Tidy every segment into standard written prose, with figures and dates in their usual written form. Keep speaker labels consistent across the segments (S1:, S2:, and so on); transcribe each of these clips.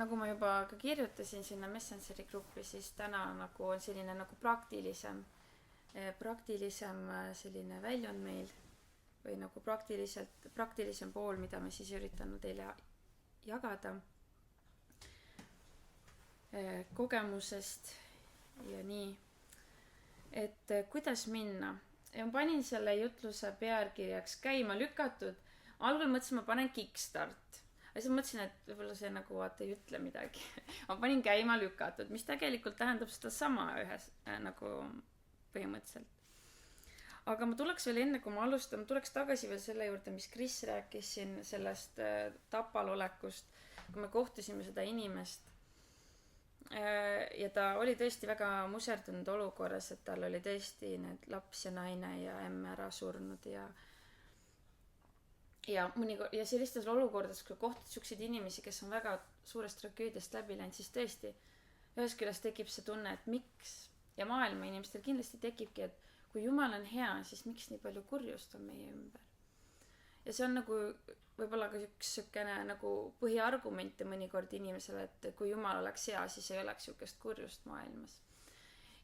S1: nagu ma juba ka kirjutasin sinna Messengeri gruppi, siis täna nagu on selline nagu praktilisem selline väljund meil või nagu praktilisem pool, mida me siis üritanud teile jagada kogemusest ja nii, et kuidas minna. Ja ma panin selle jutluse pealkirjaks käima lükatud. Algul mõtlesin, ma panen kickstart. Ja siis mõtlesin, et võib-olla see nagu vaata ei ütle midagi. Ma panin käima lükatud, mis tegelikult tähendab seda sama ühes nagu põhimõtteliselt. Aga ma tuleks veel enne, kui ma alustan, ma tuleks tagasi veel selle juurde, mis Kris rääkis siin sellest Tapal olekust, kui me kohtusime seda inimest. Ja ta oli tõesti väga muserdunud olukorras, et tal oli tõesti need laps ja naine ja emme ära surnud ja sellistes olukordades, kui kohtad siukseid inimesi, kes on väga suurest tragöödiast läbi läinud, siis tõesti ühest küljest tekib see tunne, et miks, ja maailma inimestel kindlasti tekibki, et kui Jumal on hea, siis miks nii palju kurjust on meie ümber. Ja see on nagu võib-olla ka üks sükene nagu põhiargumente mõnikord inimesele, et kui Jumal oleks hea, siis ei oleks sükest kurjust maailmas.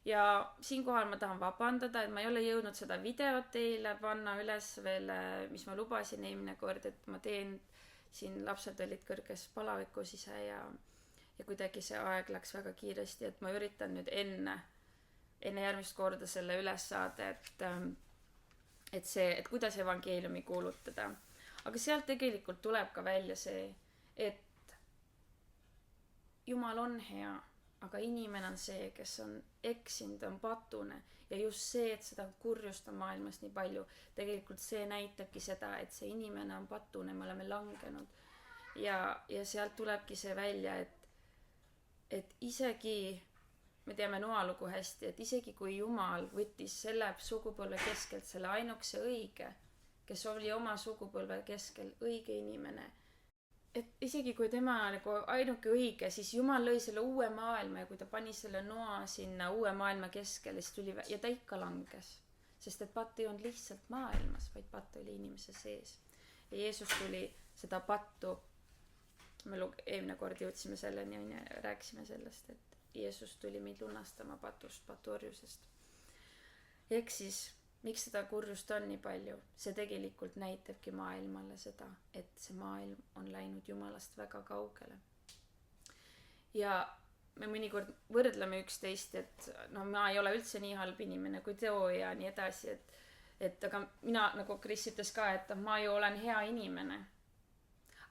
S1: Ja siinkohal ma tahan vabandada, et ma ei ole jõudnud seda videot teile panna üles veel, mis ma lubasin eelmine kord, et ma teen siin, lapsed olid kõrges palavikus ise ja kuidagi see aeg läks väga kiiresti, et ma üritan nüüd enne järgmist korda selle üles saada, et kuidas evangeeliumi kuulutada. Aga sealt tegelikult tuleb ka välja see, et Jumal on hea, aga inimene on see, kes on eksinud, on patune ja just see, et seda kurjust on maailmas nii palju, tegelikult see näitabki seda, et see inimene on patune, me oleme langenud ja sealt tulebki see välja, et isegi me teame Noa lugu hästi, et isegi kui Jumal võttis selle sugupõlve keskelt selle ainukese õige, kes oli oma sugupõlve keskel õige inimene, et isegi kui tema nagu ainuke õige, siis Jumal lõi selle uue maailma ja kui ta pani selle Noa sinna uue maailma keskele, siis tuli ja ta ikka langes, sest et patt ei olnud lihtsalt maailmas, vaid patt oli inimese sees. Ja Jeesus tuli seda pattu, me eelmine kord jõudsime selleni ja rääkisime sellest, et Jeesus tuli meid lunastama patust, patorjusest. Ehk siis, miks seda kurjust on nii palju? See tegelikult näitabki maailmale seda, et see maailm on läinud Jumalast väga kaugele. Ja me mõnikord võrdleme üksteist, et no ma ei ole üldse nii halb inimene kui teo ja nii edasi, et aga mina, nagu Kris ütles ka, et ma ju olen hea inimene.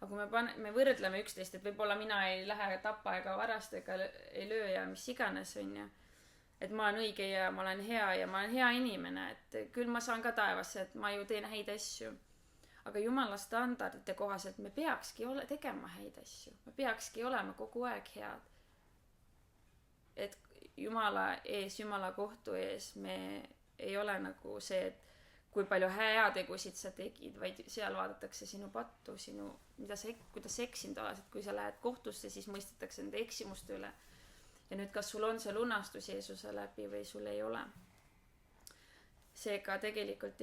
S1: Aga kui me võrdleme üksteist, et võib-olla mina ei lähe tapa ega varasta ega ei löö ja mis iganes on ja et ma olen õige ja ma olen hea ja ma olen hea inimene, et küll ma saan ka taevasse, et ma ju teen häid asju. Aga Jumala standardite kohaselt me peakski tegema häid asju, me peakski olema kogu aeg head. Et Jumala ees, Jumala kohtu ees me ei ole nagu see, et kui palju heategusid sa tegid, vaid seal vaadatakse sinu pattu, kuidas sa eksinud oled, et kui sa lähed kohtusse, siis mõistetakse nende eksimuste üle. Ja nüüd, kas sul on see lunastus Jeesuse läbi või sul ei ole. Seega tegelikult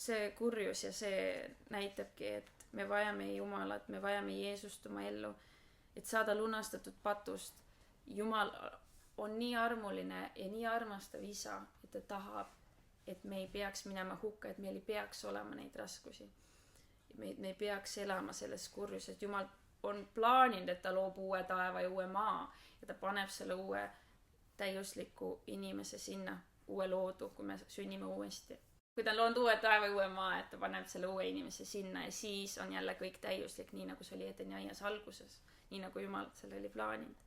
S1: see kurjus ja see näitabki, et me vajame Jumalat, me vajame Jeesust oma ellu, et saada lunastatud patust. Jumal on nii armuline ja nii armastav isa, et ta tahab, et me ei peaks minema hukka, et meil ei peaks olema neid raskusi. Me ei peaks elama selles kurjuses. Jumal on plaaninud, et ta loob uue taeva ja uue maa ja ta paneb selle uue täiusliku inimese sinna, uue loodu, kui me sünnime uuesti. Kui ta on loonud uue taeva ja uue maa, et ta paneb selle uue inimese sinna ja siis on jälle kõik täiuslik, nii nagu see oli Edeni aias alguses, nii nagu Jumal selle oli plaaninud.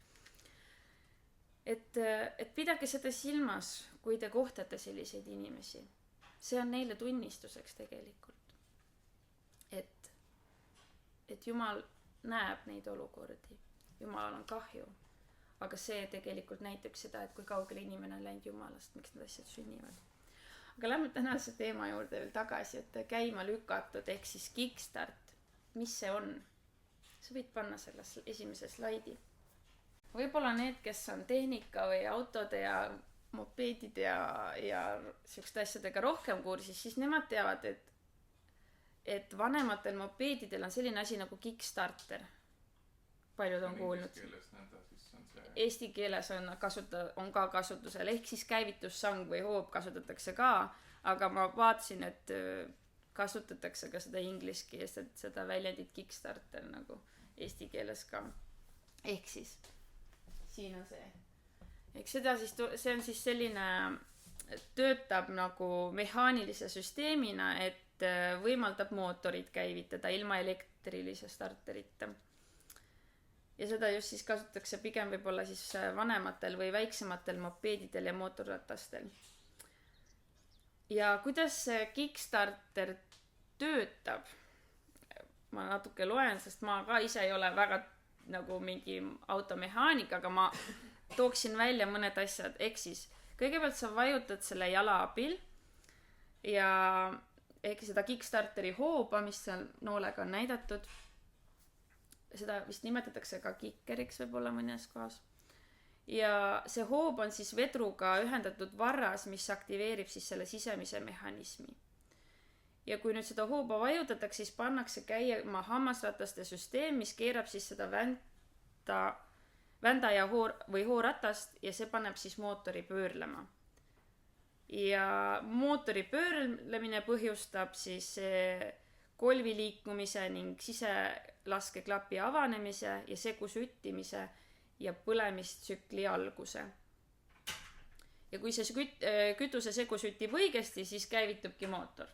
S1: Et pidage seda silmas, kui te kohtate selliseid inimesi. See on neile tunnistuseks tegelikult. Et Jumal näeb neid olukordi. Jumalal on kahju. Aga see tegelikult näitab seda, et kui kaugele inimene on läinud Jumalast, miks need asjad sünnivad. Aga lähme tänase teema juurde veel tagasi, et käima lükatud ehk siis kickstart. Mis see on? Sa võid panna selles esimese slaidi. Võib-olla need, kes on tehnika või autode ja mopeedid ja sihukeste asjadega rohkem kursis, siis nemad teavad, et vanematel mopeedidel on selline asi nagu Kickstarter. Paljud on kuulnud. Eesti keeles on ka kasutusel, ehk siis käivitussang või hoob kasutatakse ka, aga ma vaatasin, et kasutatakse ka seda inglise keeles, et seda väljendit Kickstarter nagu eesti keeles ka. Ehk siis, siin on see. Ehk seda siis, see on siis selline, töötab nagu mehaanilise süsteemina, et võimaldab mootorid käivitada ilma elektrilise starterita. Ja seda just siis kasutatakse pigem võib-olla siis vanematel või väiksematel mopeedidel ja mootorratastel. Ja kuidas see Kickstarter töötab? Ma natuke loen, sest ma ka ise ei ole väga nagu mingi automehaanik, aga ma tooksin välja mõned asjad. Ehk siis, kõigepealt sa vajutad selle jala abil ja ehk seda Kickstarteri hooba, mis seal noolega on näidatud, seda vist nimetatakse ka kikkeriks võib-olla mõnes kohas. Ja see hoob on siis vedruga ühendatud varras, mis aktiveerib siis selle sisemise mehhanismi. Ja kui nüüd seda hooba vajutatakse, siis pannakse käima hammasrataste süsteem, mis keerab siis seda vända ja või hooratast ja see paneb siis mootori pöörlema. Ja mootori pöörlemine põhjustab siis kolvi liikumise ning siselaskeklapi avanemise ja segusüttimise ja põlemistsükli alguse. Ja kui see kütuse segu süttib õigesti, siis käivitubki mootor.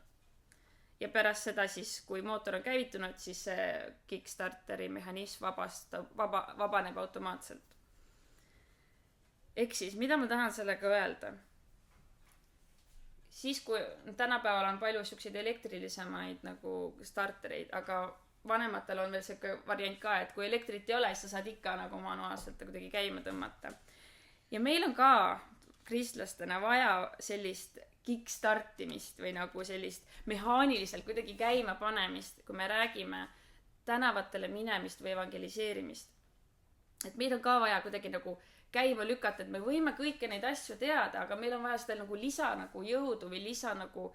S1: Ja pärast seda siis, kui mootor on käivitunud, siis see Kickstarteri mehhanism vabaneb automaatselt. Ehk siis, mida ma tahan sellega öelda? Siis, kui tänapäeval on palju selliseid elektrilisemaid nagu startereid, aga vanematel on veel see variant ka, et kui elektrit ei ole, siis sa saad ikka nagu manuaalselt kuidagi käima tõmmata. Ja meil on ka kristlastena vaja sellist kickstartimist või nagu sellist mehaaniliselt kuidagi käima panemist, kui me räägime tänavatele minemist või evangeliseerimist. Et meil on ka vaja kuidagi nagu käima lükata, et me võime kõiki neid asju teada, aga meil on vaja seda nagu lisa nagu jõudu või lisa nagu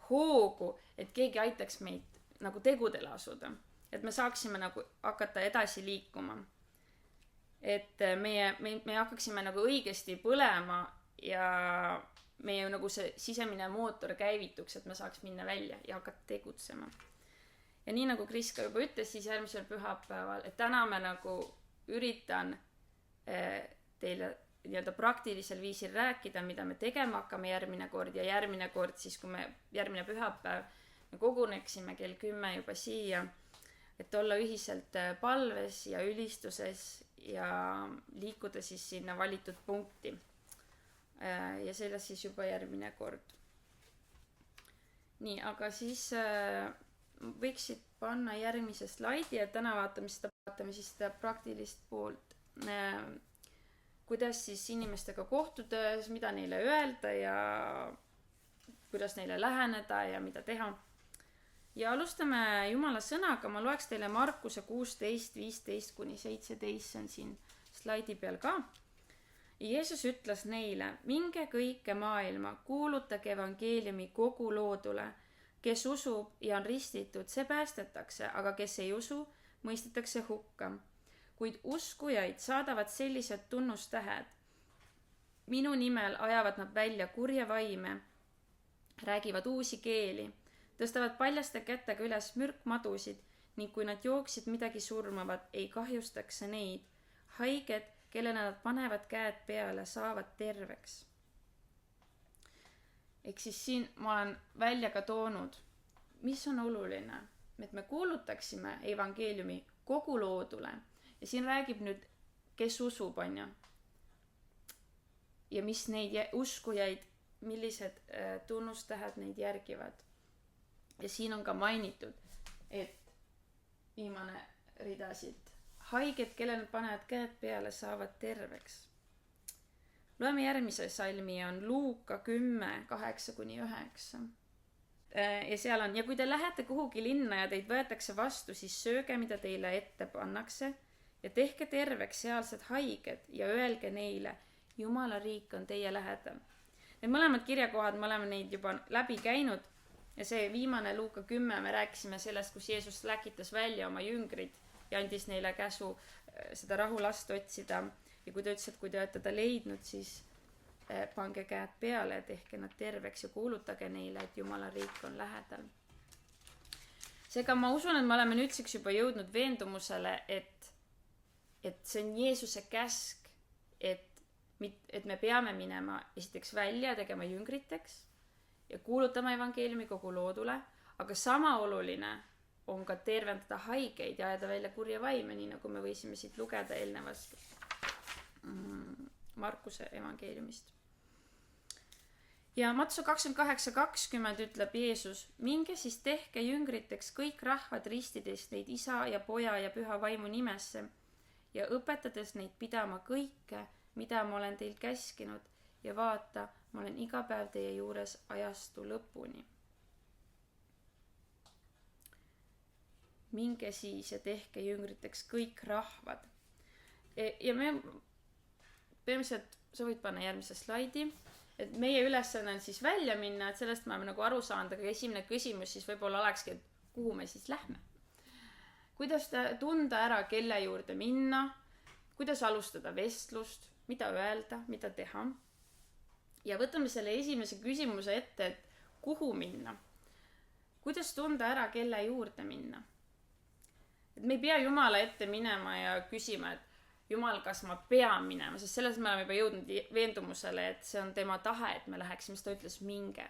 S1: hoogu, et keegi aitaks meid nagu tegudele asuda. Et me saaksime nagu hakata edasi liikuma. Et me hakkaksime nagu õigesti põlema ja meie nagu see sisemine mootor käivituks, et me saaks minna välja ja hakata tegutsema. Ja nii nagu Kris ka juba ütles, siis järgmisel pühapäeval, et täna me nagu üritan teile nii-öelda praktilisel viisil rääkida, mida me tegema hakkame järgmine kord ja järgmine kord siis, kui me järgmine pühapäev me koguneksime kell 10 juba siia, et olla ühiselt palves ja ülistuses ja liikuda siis sinna valitud punkti. Ja sellest siis juba järgmine kord. Nii, aga siis võiksid panna järgmise slaidi ja täna vaatame siis seda praktilist poolt. Kuidas siis inimestega kohtuda, mida neile öelda ja kuidas neile läheneda ja mida teha. Ja alustame Jumala sõnaga, ma loeks teile Markuse 16:15-17, see on siin slaidi peal ka. Jeesus ütles neile, minge kõike maailma, kuulutage evangeeliumi kogu loodule. Kes usub ja on ristitud, see päästetakse, aga kes ei usu, mõistetakse hukka. Kuid uskujaid saadavad sellised tunnustähed. Minu nimel ajavad nad välja kurja vaime, räägivad uusi keeli, tõstavad paljaste kätega üles mürkmadusid ning kui nad jooksid midagi surmavat, ei kahjustaks neid. Haiged, kellele nad panevad käed peale, saavad terveks. Ehk siis siin ma olen välja ka toonud, mis on oluline, et me kuulutaksime evangeeliumi kogu loodule. Ja siin räägib nüüd, kes usub, on ju. Ja mis neid uskujaid, millised tunnustähed neid järgivad. Ja siin on ka mainitud, et viimane rida siit. Haiged, kellel panevad käed peale, saavad terveks. Loeme järgmise salmi, on Luuka 10:8-9. Ja seal on, ja kui te lähete kuhugi linna ja teid võetakse vastu, siis sööge, mida teile ette pannakse ja tehke terveks sealsed haiged ja öelge neile, Jumala riik on teie lähedal. Need mõlemad kirjakohad, me oleme neid juba läbi käinud Ja see viimane Luuka 10, me rääkisime sellest, kus Jeesus läkitas välja oma jüngrid ja andis neile käsu seda rahulast otsida. Ja kui ta ütles, et kui te olete ta leidnud, siis pange käed peale ja tehke nad terveks ja kuulutage neile, et Jumala riik on lähedal. Seega ma usun, et me oleme nüüdseks juba jõudnud veendumusele, et see on Jeesuse käsk, et me peame minema esiteks välja tegema jüngriteks ja kuulutama evangeeliumi kogu loodule, aga sama oluline on ka tervendada haigeid ja ajada välja kurja vaime, nii nagu me võisime siit lugeda eelnevast Markuse evangeeliumist. Ja Mattuse 28:20 ütleb Jeesus, minge siis tehke jüngriteks kõik rahvad, ristides neid Isa ja Poja ja Püha Vaimu nimesse ja õpetades neid pidama kõike, mida ma olen teil käskinud ja vaata, ma olen iga päev teie juures ajastu lõpuni. Minge siis ja tehke jüngriteks kõik rahvad. Ja me põhimõtteliselt, sa võid panna järgmise slaidi, et meie ülesanne on siis välja minna, et sellest me oleme nagu aru saanud, aga esimene küsimus siis võib-olla olekski, et kuhu me siis lähme. Kuidas tunda ära, kelle juurde minna, kuidas alustada vestlust, mida öelda, mida teha. Ja võtame selle esimese küsimuse ette, et kuhu minna. Kuidas tunda ära, kelle juurde minna. Et me ei pea Jumala ette minema ja küsima, et Jumal, kas ma pean minema, sest selles me oleme juba jõudnud veendumusele, et see on tema tahe, et me läheksime, siis ta ütles minge.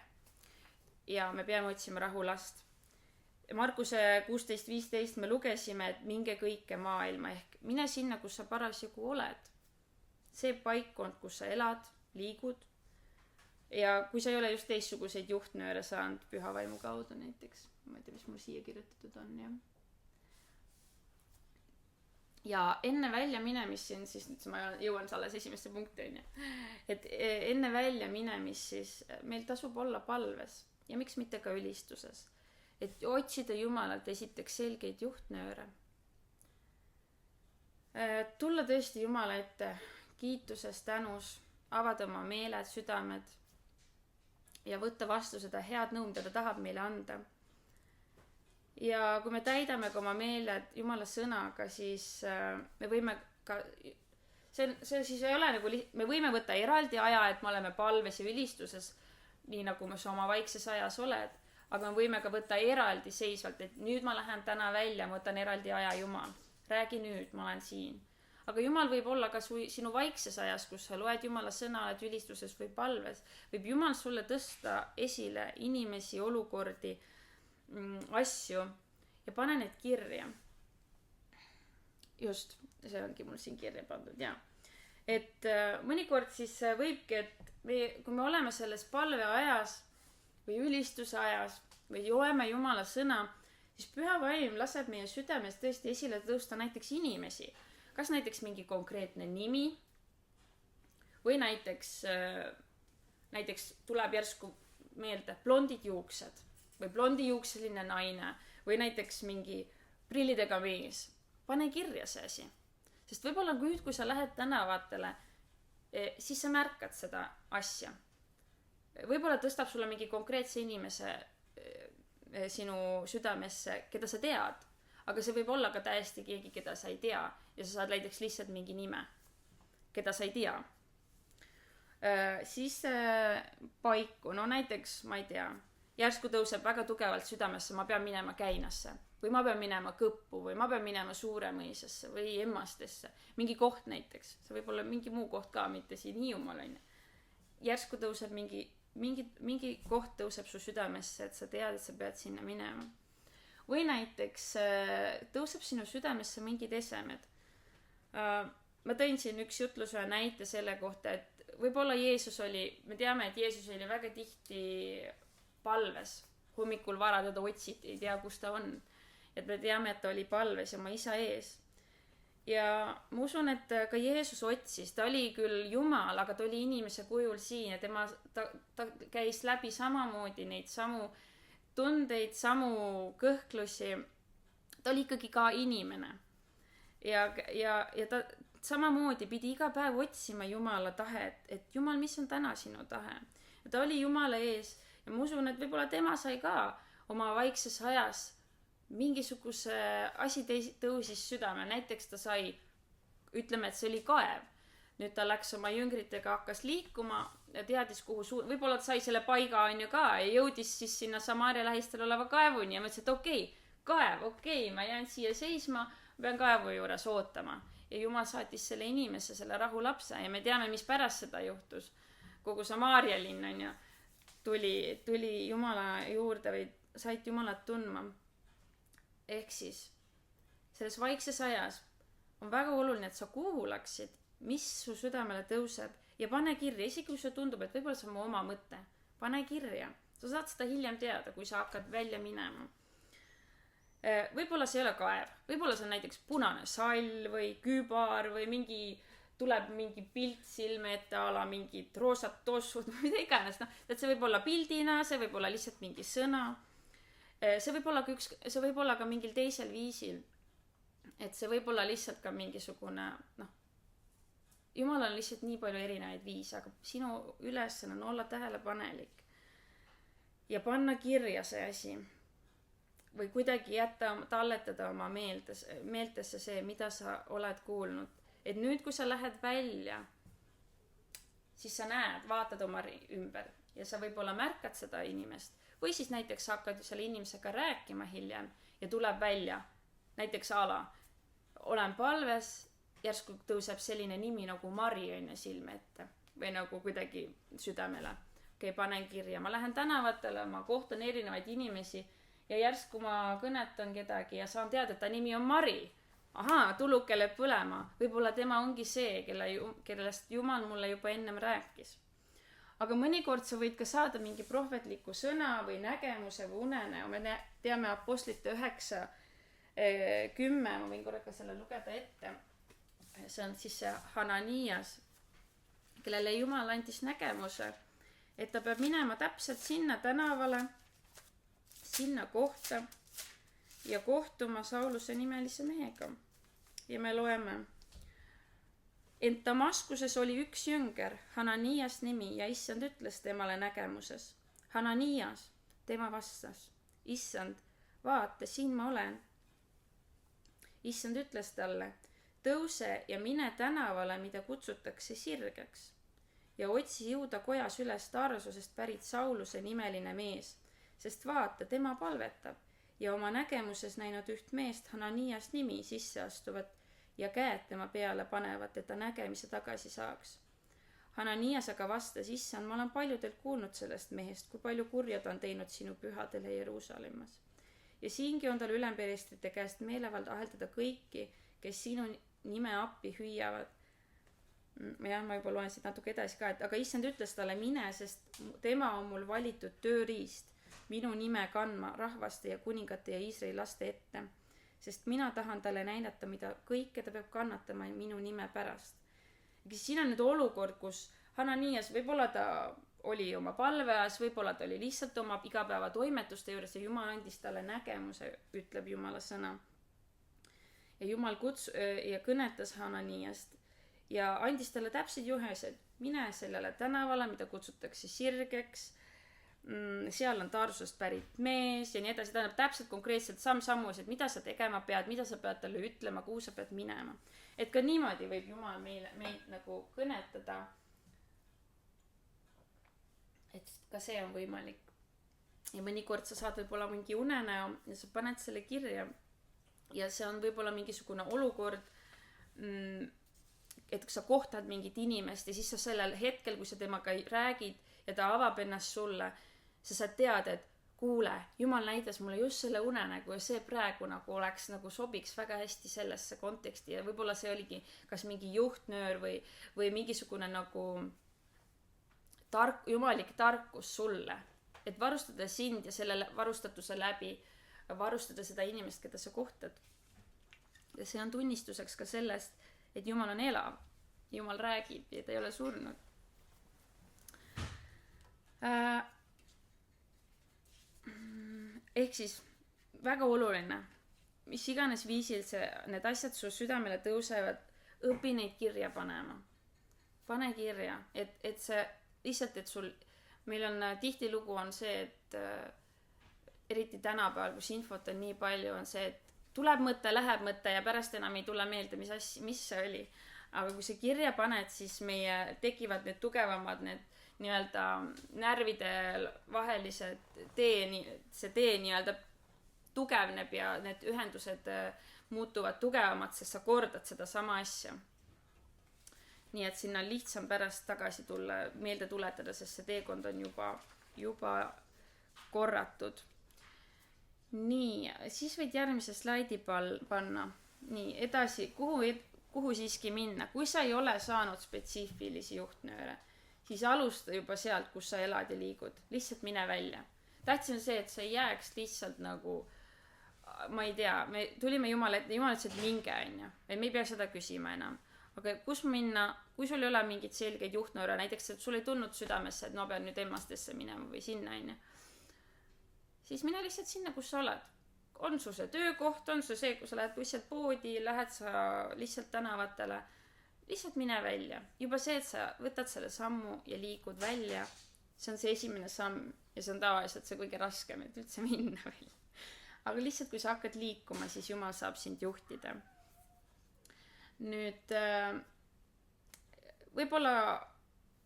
S1: Ja me peame otsima rahulast. Markuse 16:15 me lugesime, et minge kõike maailma ehk mine sinna, kus sa parasjagu oled. See paikkond, kus sa elad, liigud. Ja kui sa ei ole just teistsuguseid juhtnööre saanud Püha Vaimu kaudu näiteks, ma ei tea, mis mul siia kirjutatud on, jah. Ja enne välja minemist siin, siis ma jõuan alles esimesse punkti, et enne välja minemist siis meil tasub olla palves ja miks mitte ka ülistuses, et otsida Jumalalt esiteks selgeid juhtnööre. Tulla tõesti Jumala ette kiituses, tänus, avada oma meeled, südamed ja võtta vastu seda head nõu, mida ta tahab meile anda. Ja kui me täidame ka oma meeled Jumala sõnaga, siis me võime ka, see siis ei ole nagu, me võime võtta eraldi aja, et me oleme palves ja ülistuses, nii nagu me oma vaikses ajas oled, aga me võime ka võtta eraldi seisvalt, et nüüd ma lähen täna välja, ma võtan eraldi aja Jumal, räägi nüüd, ma olen siin. Aga Jumal võib olla ka sinu vaikses ajas, kus sa loed Jumala sõna, oled ülistuses või palves, võib Jumal sulle tõsta esile inimesi, olukordi, asju ja pane need kirja. Just, see ongi mul siin kirja pandud, jah. Et mõnikord siis võibki, et kui me oleme selles palve ajas või ülistuse ajas või loeme Jumala sõna, siis Püha Vaim laseb meie südames tõesti esile tõusta näiteks inimesi. Kas näiteks mingi konkreetne nimi või näiteks tuleb järsku meelde blondid juuksed või blondijuukseline naine või näiteks mingi prillidega mees. Pane kirja see asi. Sest võib-olla nüüd, kui sa lähed tänavatele, siis sa märkad seda asja. Võib-olla tõstab sulle mingi konkreetse inimese sinu südamesse, keda sa tead, aga see võib olla ka täiesti keegi, keda sa ei tea ja sa saad näiteks lihtsalt mingi nime, keda sa ei tea. Siis paiku, no näiteks, ma ei tea, järsku tõuseb väga tugevalt südamesse, ma pean minema Käinasse või ma pean minema Kõppu või ma pean minema Suuremõisasse või Emmastesse. Mingi koht näiteks, see võib olla mingi muu koht ka, mitte siin Hiiumaal on. Järsku tõuseb mingi koht tõuseb su südamesse, et sa tead, et sa pead sinna minema. Või näiteks tõuseb sinu südamesse mingid esemed. Ma tõin siin üks jutluse näite selle kohta, et võib-olla me teame, et Jeesus oli väga tihti palves, hommikul vara teda otsiti, ei tea, kus ta on. Et me teame, et ta oli palves oma isa ees. Ja ma usun, et ka Jeesus otsis, ta oli küll Jumal, aga ta oli inimese kujul siin ja ta käis läbi samamoodi neid samu tundeid, samu kõhklusi. Ta oli ikkagi ka inimene. Ja ta samamoodi pidi iga päev otsima Jumala tahet, et Jumal, mis on täna sinu tahe? Ja ta oli Jumala ees ja ma usun, et võib-olla tema sai ka oma vaikses ajas mingisuguse asi tõusis südame, näiteks ta sai, ütleme, et see oli kaev. Nüüd ta läks oma jüngritega, hakkas liikuma ja teadis, kuhu võib-olla ta sai selle paiga on ju ka ja jõudis siis sinna Samaaria lähistel oleva kaevuni ja mõtles, et okei, kaev, ma jään siia seisma, pean kaevu juures ootama. Ja Jumal saatis selle inimese, selle rahulapse ja me teame, mis pärast seda juhtus. Kogu Samaaria linn on ju, tuli Jumala juurde või said Jumalat tundma. Ehk siis, selles vaikses ajas on väga oluline, et sa kuulaksid, mis su südamele tõuseb ja pane kirja, isegi kui see tundub, et võib-olla see on mu oma mõte, pane kirja. Sa saad seda hiljem teada, kui sa hakkad välja minema. Võib-olla see ei ole kaev, võib-olla see on näiteks punane sall või kübar või tuleb mingi pilt silme ette ala, mingid roosad tossud või mida iganes. Et see võib olla pildina, see võib olla lihtsalt mingi sõna. See võib olla ka mingil teisel viisil. Et see võib olla lihtsalt ka mingisugune, Jumal on lihtsalt nii palju erinevaid viise, aga sinu ülesanne on olla tähelepanelik ja panna kirja see asi. Või kuidagi talletada oma meeltesse see, mida sa oled kuulnud. Et nüüd, kui sa lähed välja, siis sa näed, vaatad oma ümber ja sa võib-olla märkad seda inimest. Või siis näiteks hakkad selle inimesega rääkima hiljem ja tuleb välja, näiteks olen palves, järsku tõuseb selline nimi nagu Mari on silme ette või nagu kuidagi südamele. Panen kirja, ma lähen tänavatele, ma kohtan erinevaid inimesi ja järsku ma kõnetan kedagi ja saan teada, et ta nimi on Mari. Tulukele põlema. Võib-olla tema ongi see, kellest Jumal mulle juba ennem rääkis. Aga mõnikord sa võid ka saada mingi prohvetliku sõna või nägemuse või unene. Me teame Apostlite 9:10, ma võin korraga selle lugeda ette. See on siis see Hananias, kellele Jumal andis nägemuse, et ta peab minema täpselt sinna tänavale, sinna kohta ja kohtuma Sauluse nimelise mehega. Ja me loeme. Ent Damaskuses oli üks jünger, Hananias nimi, ja issand ütles temale nägemuses. Hananias, tema vastas. Issand, vaata, siin ma olen. Issand ütles talle, tõuse ja mine tänavale, mida kutsutakse sirgeks. Ja otsi jõuda kojas üles Tarsusest pärit Sauluse nimeline mees, sest vaata, tema palvetab ja oma nägemuses näinud üht meest Hananias nimi sisse astuvat ja käed tema peale panevat, et ta nägemise tagasi saaks. Hananias aga vastas, issand, ma olen paljudelt kuulnud sellest mehest, kui palju kurja ta on teinud sinu pühadele Jeruusalemmas. Ja siingi on tal ülempreestrite käest meelevald aheldada kõiki, kes sinu nime appi hüüavad. Ma juba loen siit natuke edasi ka, aga issand ütles talle mine, sest tema on mul valitud tööriist minu nime kandma rahvaste ja kuningate ja Iisraeli laste ette, sest mina tahan talle näidata, mida kõike ta peab kannatama minu nime pärast. Siin on nüüd olukord, kus Hananias, võib-olla ta oli oma palveas, võib-olla ta oli lihtsalt oma igapäeva toimetuste juures ja Jumal andis talle nägemuse, ütleb Jumala sõna. Ja Jumal ja kõnetas Hananiast ja andis talle täpsed juhesed, mine sellele tänavale, mida kutsutakse sirgeks, seal on Tarsusest pärit mees ja nii edasi, tähendab täpselt konkreetselt samm-sammus, et mida sa tegema pead, mida sa pead talle ütlema, kuhu sa pead minema. Et ka niimoodi võib Jumal meid nagu kõnetada, et ka see on võimalik. Ja mõnikord sa saad võib-olla mingi unenäo ja sa paned selle kirja ja see on võib-olla mingisugune olukord, et sa kohtad mingit inimest ja siis sa sellel hetkel, kui sa temaga räägid ja ta avab ennast sulle, sa saad teada, et kuule, Jumal näitas mulle just selle unenägu ja see praegu nagu oleks nagu sobiks väga hästi sellesse konteksti ja võib-olla see oligi kas mingi juhtnöör või mingisugune nagu jumalik tarkus sulle, et varustada sind ja selle varustatuse läbi varustada seda inimest, keda sa kohtad. Ja see on tunnistuseks ka sellest, et Jumal on elav, Jumal räägib ja ta ei ole surnud. Ehk siis väga oluline, mis iganes viisil need asjad su südamele tõusevad, õpi neid kirja panema. Pane kirja, et see lihtsalt, et sul meil on tihtilugu on see, et eriti tänapäeval, kus infot on nii palju, on see, et tuleb mõte, läheb mõte ja pärast enam ei tule meelde, mis see oli. Aga kui sa kirja paned, siis tekivad need tugevamad, need nii-öelda närvide vahelised see tee nii-öelda tugevneb ja need ühendused muutuvad tugevamad, sest sa kordad seda sama asja. Nii et sinna on lihtsam pärast tagasi tulla, meelde tuletada, sest see teekond on juba korratud. Nii, siis võid järgmise slaidi panna. Nii, edasi, kuhu siiski minna? Kui sa ei ole saanud spetsiifilisi juhtnööre, siis alusta juba sealt, kus sa elad ja liigud. Lihtsalt mine välja. Tähtis on see, et sa ei jääks lihtsalt nagu, ma ei tea, me tulime Jumal ütles, et minge, on ju. Me ei pea seda küsima enam. Aga kus minna, kui sul ei ole mingit selgeid juhtnööre, näiteks, et sul ei tulnud südamesse, et pean nüüd emmastesse minema või sinna, on ju. Siis mine lihtsalt sinna, kus sa oled. On sul see töökoht, on sul see, kui sa lähed lihtsalt poodi, lähed sa lihtsalt tänavatele. Lihtsalt mine välja. Juba see, et sa võtad selle sammu ja liigud välja, see on see esimene samm ja see on tavaliselt see kõige raskem, et üldse minna välja. Aga lihtsalt, kui sa hakkad liikuma, siis Jumal saab sind juhtida. Nüüd, võib-olla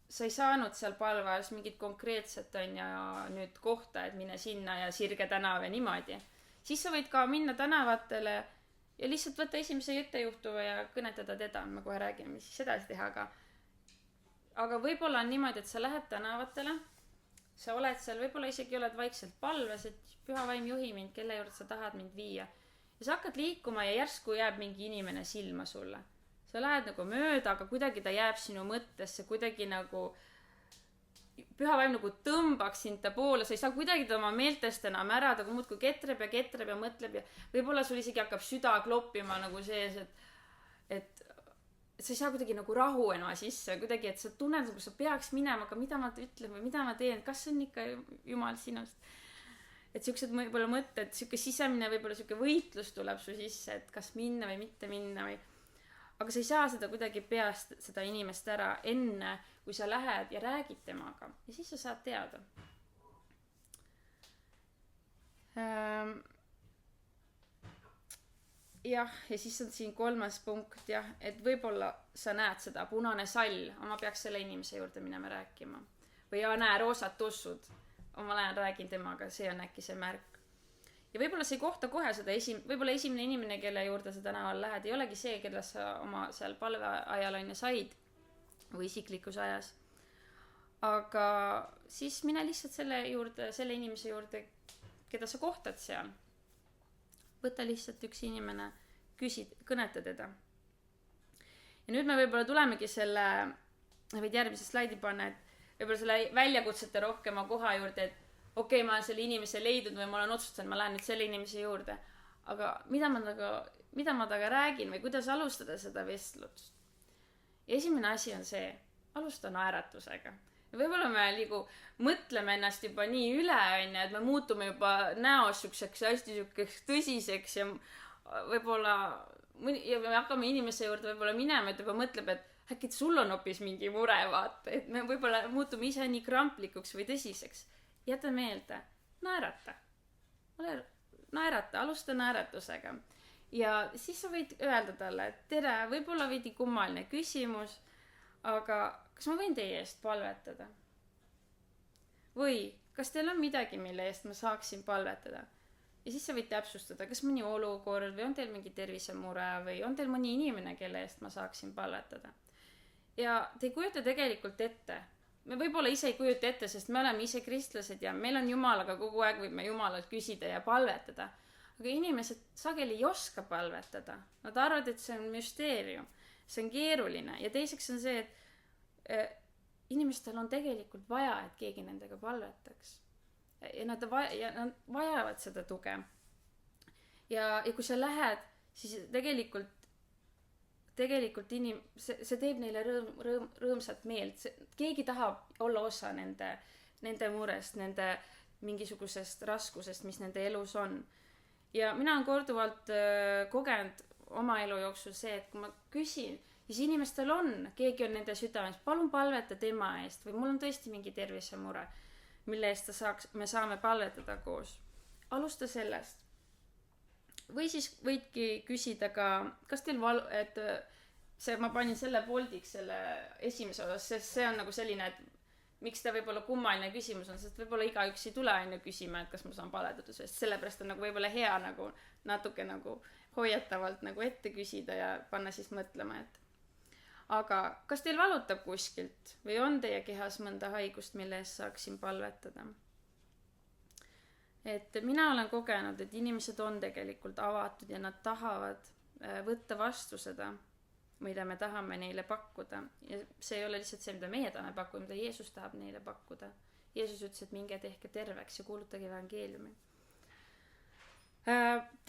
S1: sa ei saanud seal palves mingit konkreetset on ja nüüd kohta, et mine sinna ja Sirge tänav ja niimoodi. Siis sa võid ka minna tänavatele ja lihtsalt võtta esimese juttejuhtu ja kõnetada teda, me kohe räägime, mis siis edasi teha. Aga võib-olla on niimoodi, et sa lähed tänavatele, sa oled seal, võib-olla isegi oled vaikselt palves, et Püha Vaim juhi mind, kelle juurde sa tahad mind viia. Ja sa hakkad liikuma ja järsku jääb mingi inimene silma sulle. Sa lähed nagu mööda, aga kuidagi ta jääb sinu mõttesse, kuidagi nagu Püha Vaim nagu tõmbaks sind ta poole, sa ei saa kuidagi ta oma meeltest enam ära, ta muudkui ketreb ja mõtleb ja võib-olla sul isegi hakkab süda kloppima nagu sees, et sa ei saa kuidagi nagu rahu enam sisse, kuidagi, et sa tunned, nagu sa peaks minema, aga mida ma ütlen või mida ma teen, kas on ikka Jumal sinust. Et siuksed võib-olla mõtted, siuke sisemine võib-olla siuke võitlus tuleb su sisse, et kas minna või mitte minna või. Aga sa ei saa seda kuidagi peast seda inimest ära enne, kui sa lähed ja räägid temaga. Ja siis sa saad teada. Jah, ja siis on siin 3. punkt, jah, et võib-olla sa näed seda punane sall, ma peaks selle inimese juurde minema rääkima. Või näe, roosad tussud. Ma lähen räägin temaga, see on äkki see märk. Ja võib-olla see kohta kohe seda võib-olla esimene inimene, kelle juurde sa tänaval lähed, ei olegi see, kelle sa oma seal palve ajal on ja said või isiklikus ajas. Aga siis mine lihtsalt selle inimese juurde, keda sa kohtad seal. Võta lihtsalt üks inimene, kõneta teda. Ja nüüd me võib-olla tulemegi võid järgmise slaidi panna, et võib-olla selle väljakutsete rohkema koha juurde, et okei, ma olen selle inimese leidnud või ma olen otsustanud, ma lähen nüüd selle inimese juurde. Aga mida ma taga räägin või kuidas alustada seda vestlust? Ja esimene asi on see, alusta naeratusega. Ja võib-olla me mõtleme ennast juba nii üle, et me muutume juba näos hästi tõsiseks ja võib-olla ja me hakkame inimese juurde võib-olla minema, et juba mõtleb, et äkki sul on hoopis mingi mure, vaata, et me võib-olla muutume ise nii kramplikuks või tõsiseks. Jäta meelde, naerata, alusta naeratusega. Ja siis sa võid öelda talle, et tere, võib-olla veidi kummaline küsimus, aga kas ma võin teie eest palvetada? Või kas teil on midagi, mille eest ma saaksin palvetada? Ja siis sa võid täpsustada, kas mõni olukord või on teil mingi tervisemure või on teil mõni inimene, kelle eest ma saaksin palvetada? Ja te ei kujuta tegelikult ette. Me võib-olla ise ei kujuta ette, sest me oleme ise kristlased ja meil on Jumalaga kogu aeg võime Jumalalt küsida ja palvetada. Aga inimesed sageli ei oska palvetada. Nad arvavad, et see on müsteerium. See on keeruline. Ja teiseks on see, et inimestel on tegelikult vaja, et keegi nendega palvetaks. Ja nad vajavad seda tuge. Ja kui sa lähed, siis tegelikult see teeb neile rõõmsat meelt. Keegi tahab olla osa nende murest, nende mingisugusest raskusest, mis nende elus on. Ja mina olen korduvalt kogenud oma elu jooksul see, et kui ma küsin, siis inimestel on, keegi on nende südames, palun palveta tema eest või mul on tõesti mingi tervisemure. mille eest me saame palvetada koos. Alusta sellest. Või siis võidki küsida ka, kas teil et ma panin selle boldiks selle esimese osas, sest see on nagu selline, et miks ta võib-olla kummaline küsimus on, sest võib-olla igaüks ei tule aina küsima, et kas ma saan palvetada, sest sellepärast on nagu võib-olla hea nagu natuke nagu hoiatavalt nagu ette küsida ja panna siis mõtlema, et aga kas teil valutab kuskilt või on teie kehas mõnda haigust, mille eest saaksin palvetada? Et mina olen kogenud, et inimesed on tegelikult avatud ja nad tahavad võtta vastu seda, mida me tahame neile pakkuda. Ja see ei ole lihtsalt see, mida meie tahame pakkuda, mida Jeesus tahab neile pakkuda. Jeesus ütles, et minge tehke terveks ja kuulutage evangeeliumi.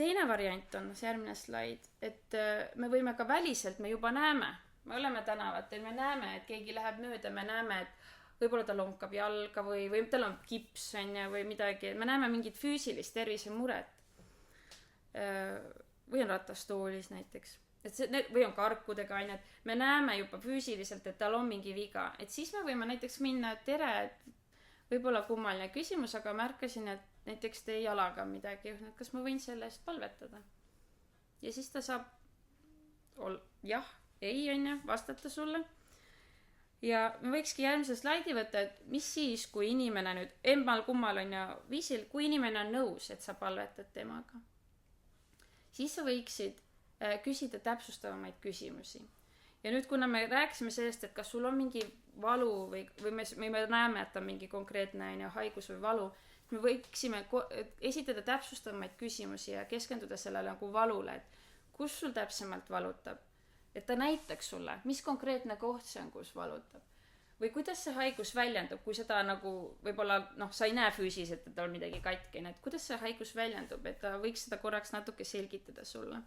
S1: Teine variant on see järgmine slaid, et me võime ka väliselt, me juba näeme, me oleme tänavatel, me näeme, et keegi läheb mööda, me näeme, et võib-olla ta lonkab jalga või tal on kips või midagi, me näeme mingit füüsilist tervisemuret või on ratastoolis näiteks, või on karkudega, et me näeme juba füüsiliselt, et tal on mingi viga, et siis me võime näiteks minna, et tere, et võib-olla kummaline küsimus, aga märkasin, et näiteks teie jalaga midagi, et kas ma võin selle eest palvetada. Ja siis ta saab jah, ei vastata sulle. Ja me võikski järgmise slaidi võtta, et mis siis, kui inimene nüüd emmal kummal viisil, kui inimene on nõus, et sa palvetad temaga, siis sa võiksid küsida täpsustavamaid küsimusi. Ja nüüd, kuna me rääkisime sellest, et kas sul on mingi valu või me näeme, et on mingi konkreetne haigus või valu, me võiksime esitada täpsustavamaid küsimusi ja keskenduda sellele nagu valule, et kus sul täpsemalt valutab. Et ta näitaks sulle, mis konkreetne koht see on, kus valutab. Või kuidas see haigus väljendub, kui seda nagu võib-olla, sa ei näe füüsiliselt, et tal midagi katkine, et kuidas see haigus väljendub, et ta võiks seda korraks natuke selgitada sulle.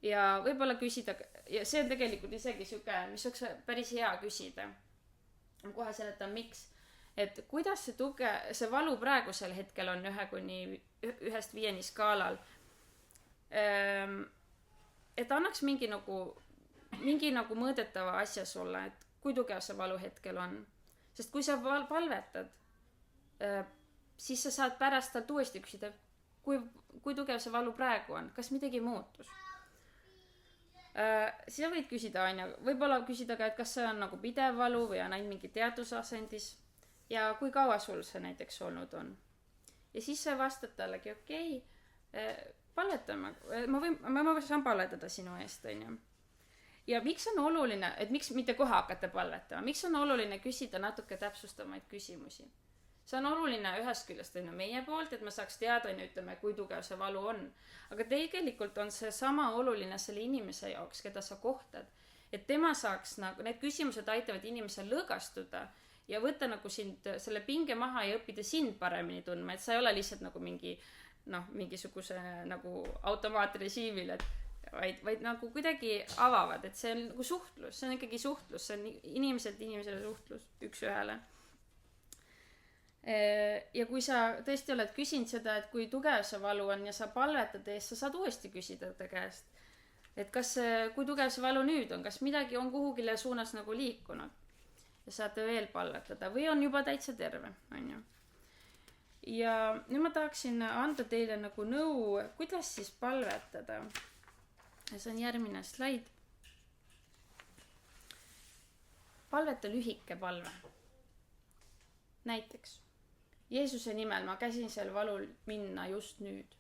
S1: Ja võib-olla küsida, ja see on tegelikult isegi siuke, mis oleks päris hea küsida. Kohe seletan, miks. Et kuidas see valu praegusel hetkel on 1-5 skaalal. Et annaks mingi nagu mõõdetava asja sulle, et kui tugev see valu hetkel on. Sest kui sa palvetad, siis sa saad pärast talt uuesti küsida, kui tugev see valu praegu on, kas midagi muutus. Siis sa võid küsida, võib-olla küsida ka, et kas see on nagu pidev valu või on ainult mingi teadusasendis ja kui kaua sul see näiteks olnud on. Ja siis sa vastad tallegi, okei, palvetama, ma saan palvetada sinu eest, Ja miks on oluline, et miks mitte kohe hakata palvetama, miks on oluline küsida natuke täpsustamaid küsimusi? See on oluline ühest küljest meie poolt, et ma saaks teada, kui tugev see valu on. Aga tegelikult on see sama oluline selle inimese jaoks, keda sa kohtad. Et tema saaks, need küsimused aitavad inimesel lõõgastuda ja võtta nagu selle pinge maha ja õppida sind paremini tundma, et sa ei ole lihtsalt nagu mingisuguse nagu automaatrežiimil, vaid nagu kuidagi avavad, et see on nagu suhtlus, see on ikkagi suhtlus, see on inimeselt inimesele suhtlus, üks ühele. Ja kui sa tõesti oled küsinud seda, et kui tugev see valu on ja sa palvetad ees, sa saad uuesti küsida ta käest, et kui tugev see valu nüüd on, kas midagi on kuhugile suunas nagu liikunud ja saate veel palvetada või on juba täitsa terve, Ja nüüd ma tahaksin anda teile nagu nõu, kuidas siis palvetada. Ja see on järgmine slaid. Palveta lühike palve. Näiteks Jeesuse nimel ma käsin sel valul minna just nüüd.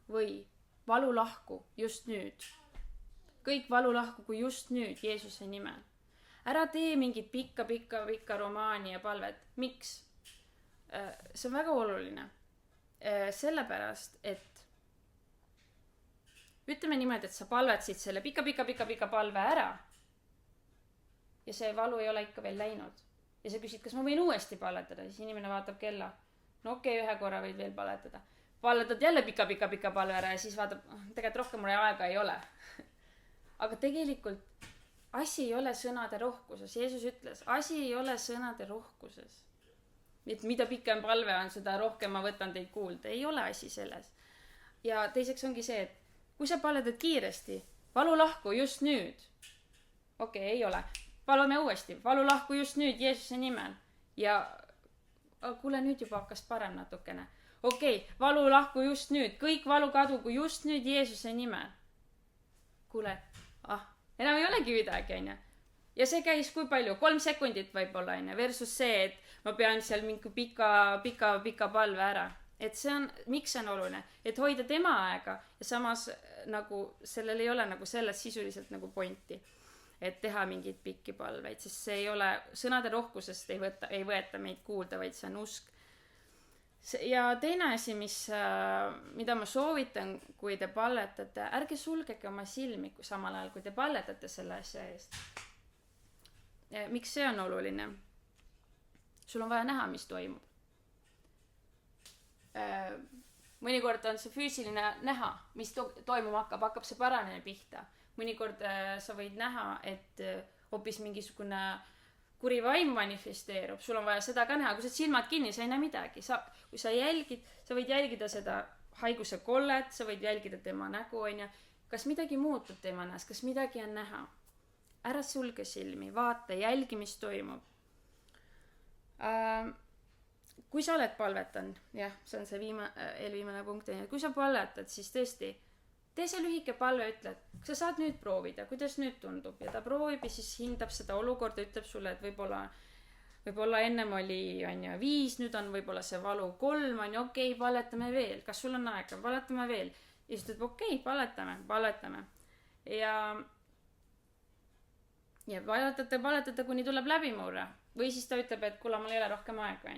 S1: Või valu lahku just nüüd. Kõik valu lahku kui just nüüd Jeesuse nimel. Ära tee mingit pikka romaani ja palvet. Miks? See on väga oluline. Sellepärast, et ütleme niimoodi, et sa palvetsid selle pika palve ära ja see valu ei ole ikka veel läinud. Ja sa küsid, kas ma võin uuesti palvetada, siis inimene vaatab kella. No okei, ühe korra võid veel palvetada. Palvetad jälle pika palve ära ja siis vaatab, tegelikult rohkem mul aega ei ole. Aga tegelikult asi ei ole sõnade rohkuses. Jeesus ütles, asi ei ole sõnade rohkuses. Et mida pikem palve on, seda rohkem ma võtan teid kuulda. Ei ole asi selles. Ja teiseks ongi see, et kui sa palvetad kiiresti, valu lahku just nüüd. Okei, ei ole. Palume uuesti, valu lahku just nüüd Jeesuse nimel. Ja kuule, nüüd juba hakkas parem natukene. Okei, valu lahku just nüüd, kõik valu kadugu just nüüd Jeesuse nimel. Kuule, enam ei olegi midagi, onju. Ja see käis kui palju? 3 sekundit võib-olla, onju, versus see, et ma pean seal mingi pika palve ära. Et see on, miks see on oluline? Et hoida tema aega ja samas nagu sellel ei ole nagu selles sisuliselt nagu pointi, et teha mingeid pikki palveid, sest see ei ole, sõnade rohkusest ei võeta meid kuulda, vaid see on usk. Ja teine asi, mida ma soovitan, kui te palvetate, ärge sulgege oma silmi samal ajal, kui te palvetate selle asja eest. Miks see on oluline? Sul on vaja näha, mis toimub. Mõnikord on see füüsiline näha, mis toimuma hakkab see paranemine pihta. Mõnikord sa võid näha, et hoopis mingisugune kuri vaim manifesteerub, sul on vaja seda ka näha, kui sa silmad kinni, sa ei näe midagi. Kui sa võid jälgida seda haiguse kollet, sa võid jälgida tema nägu, kas midagi muutub tema näes, kas midagi on näha. Ära sulge silmi, vaata, jälgi, mis toimub. Kui sa oled palvetanud, see on see eelviimane punkt, kui sa palvetad, siis tõesti, tee see lühike palve, ütled, kas sa saad nüüd proovida, kuidas nüüd tundub, ja ta proovib ja siis hindab seda olukorda, ütleb sulle, et võib-olla ennem oli 5, nüüd on võib-olla see valu 3, okei, palvetame veel, kas sul on aega, palvetame veel, ja siis ütleb, okei, palvetame, ja palvetate, kuni tuleb läbimurre, või siis ta ütleb, et kuule, mul ei ole rohkem aega,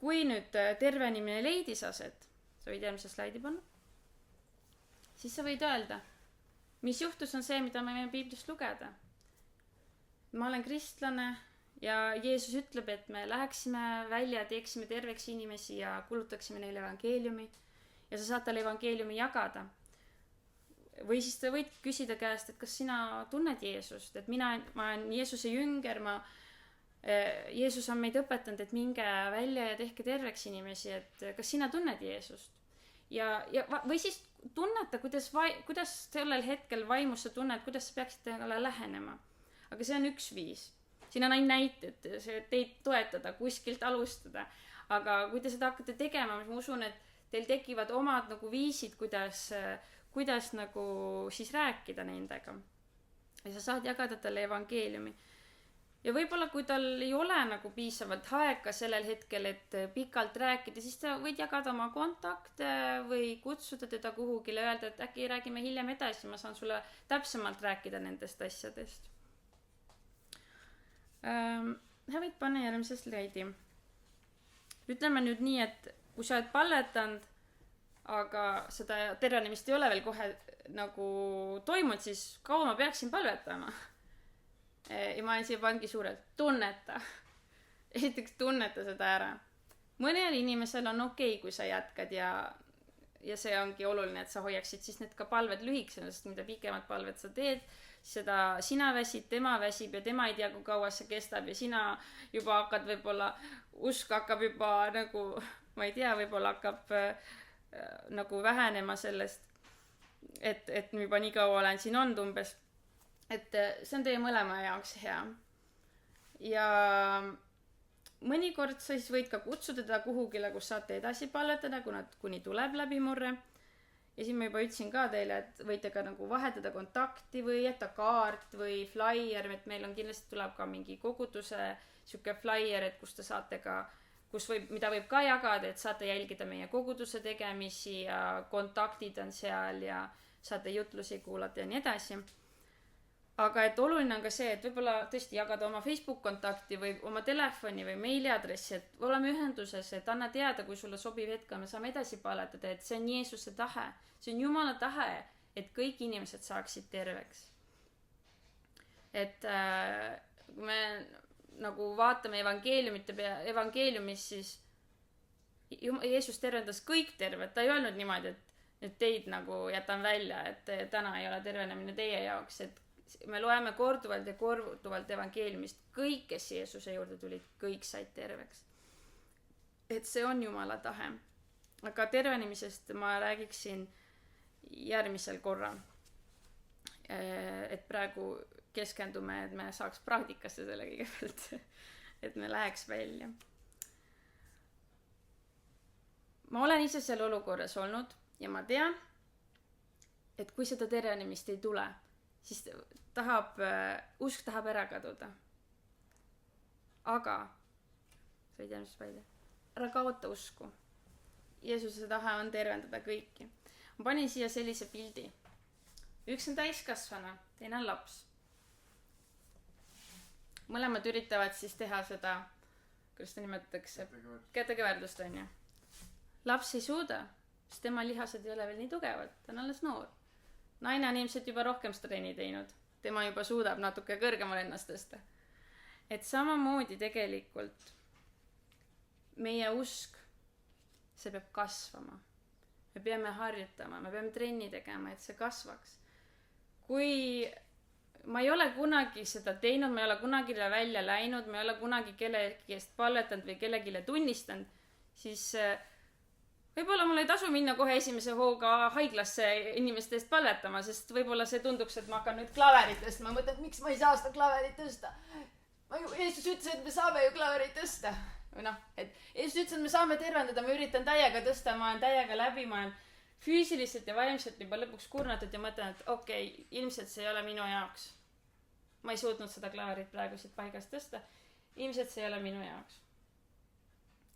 S1: Kui nüüd tervenimine leidis aset, sa võid järgmise slaidi panna, siis sa võid öelda, mis juhtus on see, mida me võime piiblist lugeda. Ma olen kristlane ja Jeesus ütleb, et me läheksime välja, teeksime terveks inimesi ja kulutaksime neile evangeeliumi ja sa saad talle evangeeliumi jagada. Või siis ta võid küsida käest, et kas sina tunned Jeesust, et ma olen Jeesuse jünger, Jeesus on meid õpetanud, et minge välja ja tehke terveks inimesi, et kas sina tunned Jeesust? Või siis tunneta, kuidas sellel hetkel vaimus sa tunned, kuidas sa peaksid talle lähenema. Aga see on üks viis. Siin on ainult näited, teid toetada, kuskilt alustada. Aga kui te seda hakkate tegema, ma usun, et teil tekivad omad nagu viisid, kuidas nagu siis rääkida nendega. Ja sa saad jagada talle evangeeliumi. Ja võib-olla, kui tal ei ole nagu piisavalt aega sellel hetkel, et pikalt rääkida, siis sa võid jagada oma kontakte või kutsuda teda kuhugile, öelda, et äkki räägime hiljem edasi, ma saan sulle täpsemalt rääkida nendest asjadest. Võid panna järgmise slaidi. Ütleme nüüd nii, et kui sa oled palvetanud, aga seda tervenemist ei ole veel kohe nagu toimunud, siis kaua ma peaksin palvetama? Ja ma olen siia pangi suurelt, tunneta. Esiteks tunneta seda ära. Mõnel inimesel on okei, kui sa jätkad ja see ongi oluline, et sa hoiaksid siis need ka palved lühikesena, sest mida pikemad palved sa teed, seda sina väsid, tema väsib ja tema ei tea, kui kaua see kestab ja sina juba hakkad võib-olla, usk hakkab juba nagu, ma ei tea, võib-olla hakkab nagu vähenema sellest, et juba nii kaua olen siin olnud umbes. Et see on teie mõlema jaoks hea. Ja mõnikord sa siis võid ka kutsuda teda kuhugile, kus saate edasi palvetada, kuni tuleb läbimurre. Ja siin ma juba ütlesin ka teile, et võite ka nagu vahetada kontakti või jätta kaart või flyer, et meil on kindlasti tuleb ka mingi koguduse siuke flyer, et kus te saate ka, mida võib ka jagada, et saate jälgida meie koguduse tegemisi ja kontaktid on seal ja saate jutlusi kuulata ja nii edasi. Aga et oluline on ka see, et võib-olla tõesti jagada oma Facebook kontakti või oma telefoni või meiliadressi, et oleme ühenduses, et anna teada, kui sulle sobiv hetk on, me saame edasi palvetada, et see on Jeesuse tahe. See on Jumala tahe, et kõik inimesed saaksid terveks. Et kui me nagu vaatame evangeeliumis, siis Jeesus tervendas kõik terved. Ta ei öelnud niimoodi, et teid nagu jätan välja, et täna ei ole tervenemine teie jaoks, et me loeme korduvalt ja korduvalt evangeeliumist. Kõik, kes Jeesuse juurde tulid, kõik said terveks. Et see on Jumala tahe. Aga tervenemisest ma räägiksin järgmisel korral. Et praegu keskendume, et me saaks praktikasse selle kõigepealt. Et me läheks välja. ma olen ise seal olukorras olnud ja ma tean, et kui seda tervenemist ei tule, siis usk tahab ära kaduda. Aga, sa ei tea, mis välja, ära kaota usku. Jeesuse tahe on tervendada kõiki. Ma panin siia sellise pildi. Üks on täiskasvana, teine on laps. Mõlemad üritavad siis teha seda, kuidas ta nimetatakse, kätekeverdust on ju. Laps ei suuda, sest tema lihased ei ole veel nii tugevad, ta on alles noor. Naine on ilmselt juba rohkem streeni teinud. Tema juba suudab natuke kõrgemal ennast tõsta. Et samamoodi tegelikult meie usk, see peab kasvama. Me peame harjutama, me peame trenni tegema, et see kasvaks. Kui ma ei ole kunagi seda teinud, ma ei ole kunagi välja läinud, ma ei ole kunagi kellegi eest palvetanud või kellegile tunnistanud, siis võib-olla mul ei tasu minna kohe esimese hooga haiglasse inimeste eest palvetama, sest võib-olla see tunduks, et ma hakkan nüüd klaverit tõsta. Ma mõtlen, et miks ma ei saa seda klaverit tõsta? Jeesus ütles, et me saame ju klaverit tõsta. Või noh, et Jeesus ütles, et me saame tervendada, ma üritan täiega tõsta, ma olen täiega läbi, ma olen füüsiliselt ja vaimselt juba lõpuks kurnatud ja mõtlen, et okei, ilmselt see ei ole minu jaoks. Ma ei suutnud seda klaverit praegu siit paigast tõsta. Ilmselt see ei ole minu jaoks.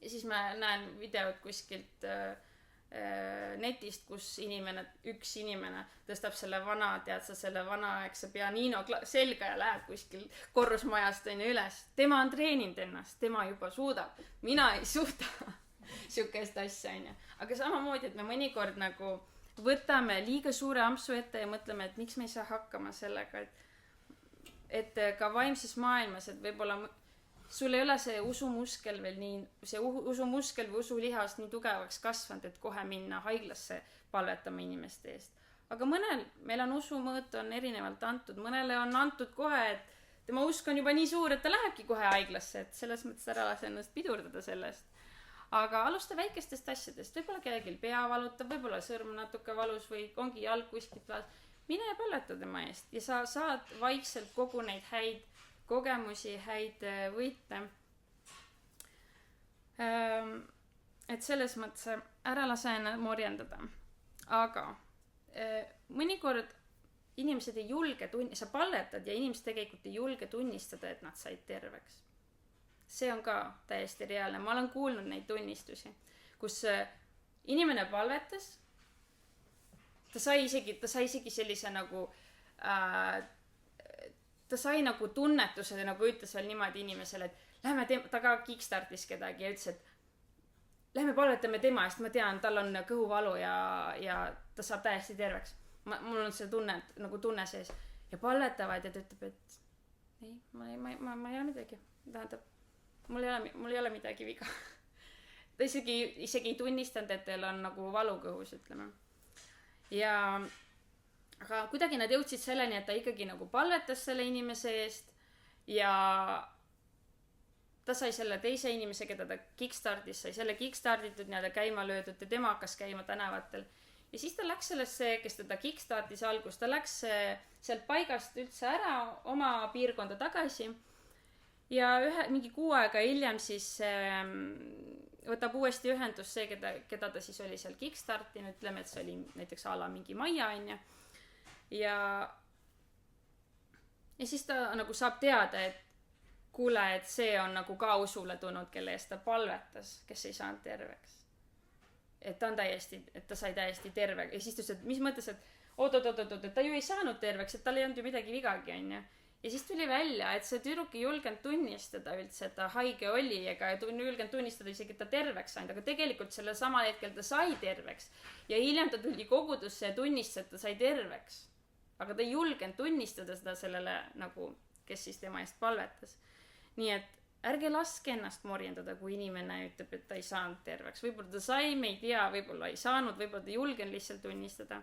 S1: Ja siis ma näen videot kuskilt netist, kus üks inimene tõstab selle vanaaegse pianino selga ja läheb kuskil korrusmajast üles. Tema on treeninud ennast, tema juba suudab. Mina ei suuda siukest asja, on ju. Aga samamoodi, et me mõnikord nagu võtame liiga suure ampsu ette ja mõtleme, et miks me ei saa hakkama sellega, et ka vaimses maailmas, et võib-olla sul ei ole see usumuskel veel nii, see usumuskel või usulihas nii tugevaks kasvanud, et kohe minna haiglasse palvetama inimeste eest. Aga meil on usumõõt on erinevalt antud, mõnele on antud kohe, et tema usk on juba nii suur, et ta lähebki kohe haiglasse, et selles mõttes ära lase ennast pidurdada sellest. Aga alusta väikestest asjadest, võib-olla kellelgi pea valutab, võib-olla sõrm natuke valus või ongi jalg kuskilt vaas. Mine ja palveta tema eest ja sa saad vaikselt kogu neid häid kogemusi, häid võite. Et selles mõttes ära lase enne morjendada. Aga mõnikord inimesed ei julge sa palvetad ja inimesed tegelikult ei julge tunnistada, et nad said terveks. See on ka täiesti reaalne. Ma olen kuulnud neid tunnistusi, kus inimene palvetas, ta sai isegi sellise nagu ta sai nagu tunnetuse, nagu ütles veel niimoodi inimesele, et lähme ta ka kickstartis kedagi ja ütles, et lähme palvetame tema eest, ma tean, tal on kõhuvalu ja ta saab täiesti terveks. Mul on see tunne sees ja palvetavad ja ta ütleb, et ei, ma ei ole midagi. Tähendab, mul ei ole midagi viga. Ta isegi ei tunnistanud, et teil on nagu valu kõhus, ütleme. Aga kuidagi nad jõudsid selleni, et ta ikkagi nagu palvetas selle inimese eest ja ta sai selle teise inimese, keda ta kickstartis, sai selle kickstartitud nii-öelda käima löödud ja tema hakkas käima tänavatel. Ja siis ta läks sellesse, kes teda kickstartis algus, ta läks sealt paigast üldse ära oma piirkonda tagasi ja mingi 6 aega hiljem siis võtab uuesti ühendus see, keda ta siis oli seal kickstartinud, ütleme, et see oli näiteks ala mingi Maia, on ju. Ja siis ta nagu saab teada, et kuule, et see on nagu ka usule tulnud, kelle eest ta palvetas, kes ei saanud terveks. Et ta sai täiesti terve. Ja siis ta ütles, et mis mõttes, et oot, et ta ju ei saanud terveks, et tal ei olnud ju midagi vigagi, on ju. Ja siis tuli välja, et see tüdruk ei julgenud tunnistada üldse, et ta haige oli ega ei julgenud tunnistada isegi, et ta terveks saanud, aga tegelikult selle sama hetkel ta sai terveks. Ja hiljem ta tuli kogudusse ja tunnistas, et ta sai terveks. Aga ta ei julgenud tunnistada seda sellele, nagu, kes siis tema eest palvetas. Nii et ärge laske ennast morjendada, kui inimene ütleb, et ta ei saanud terveks. Võib-olla ta sai, me ei tea, võib-olla ei saanud, võib-olla ta ei julgenud lihtsalt tunnistada.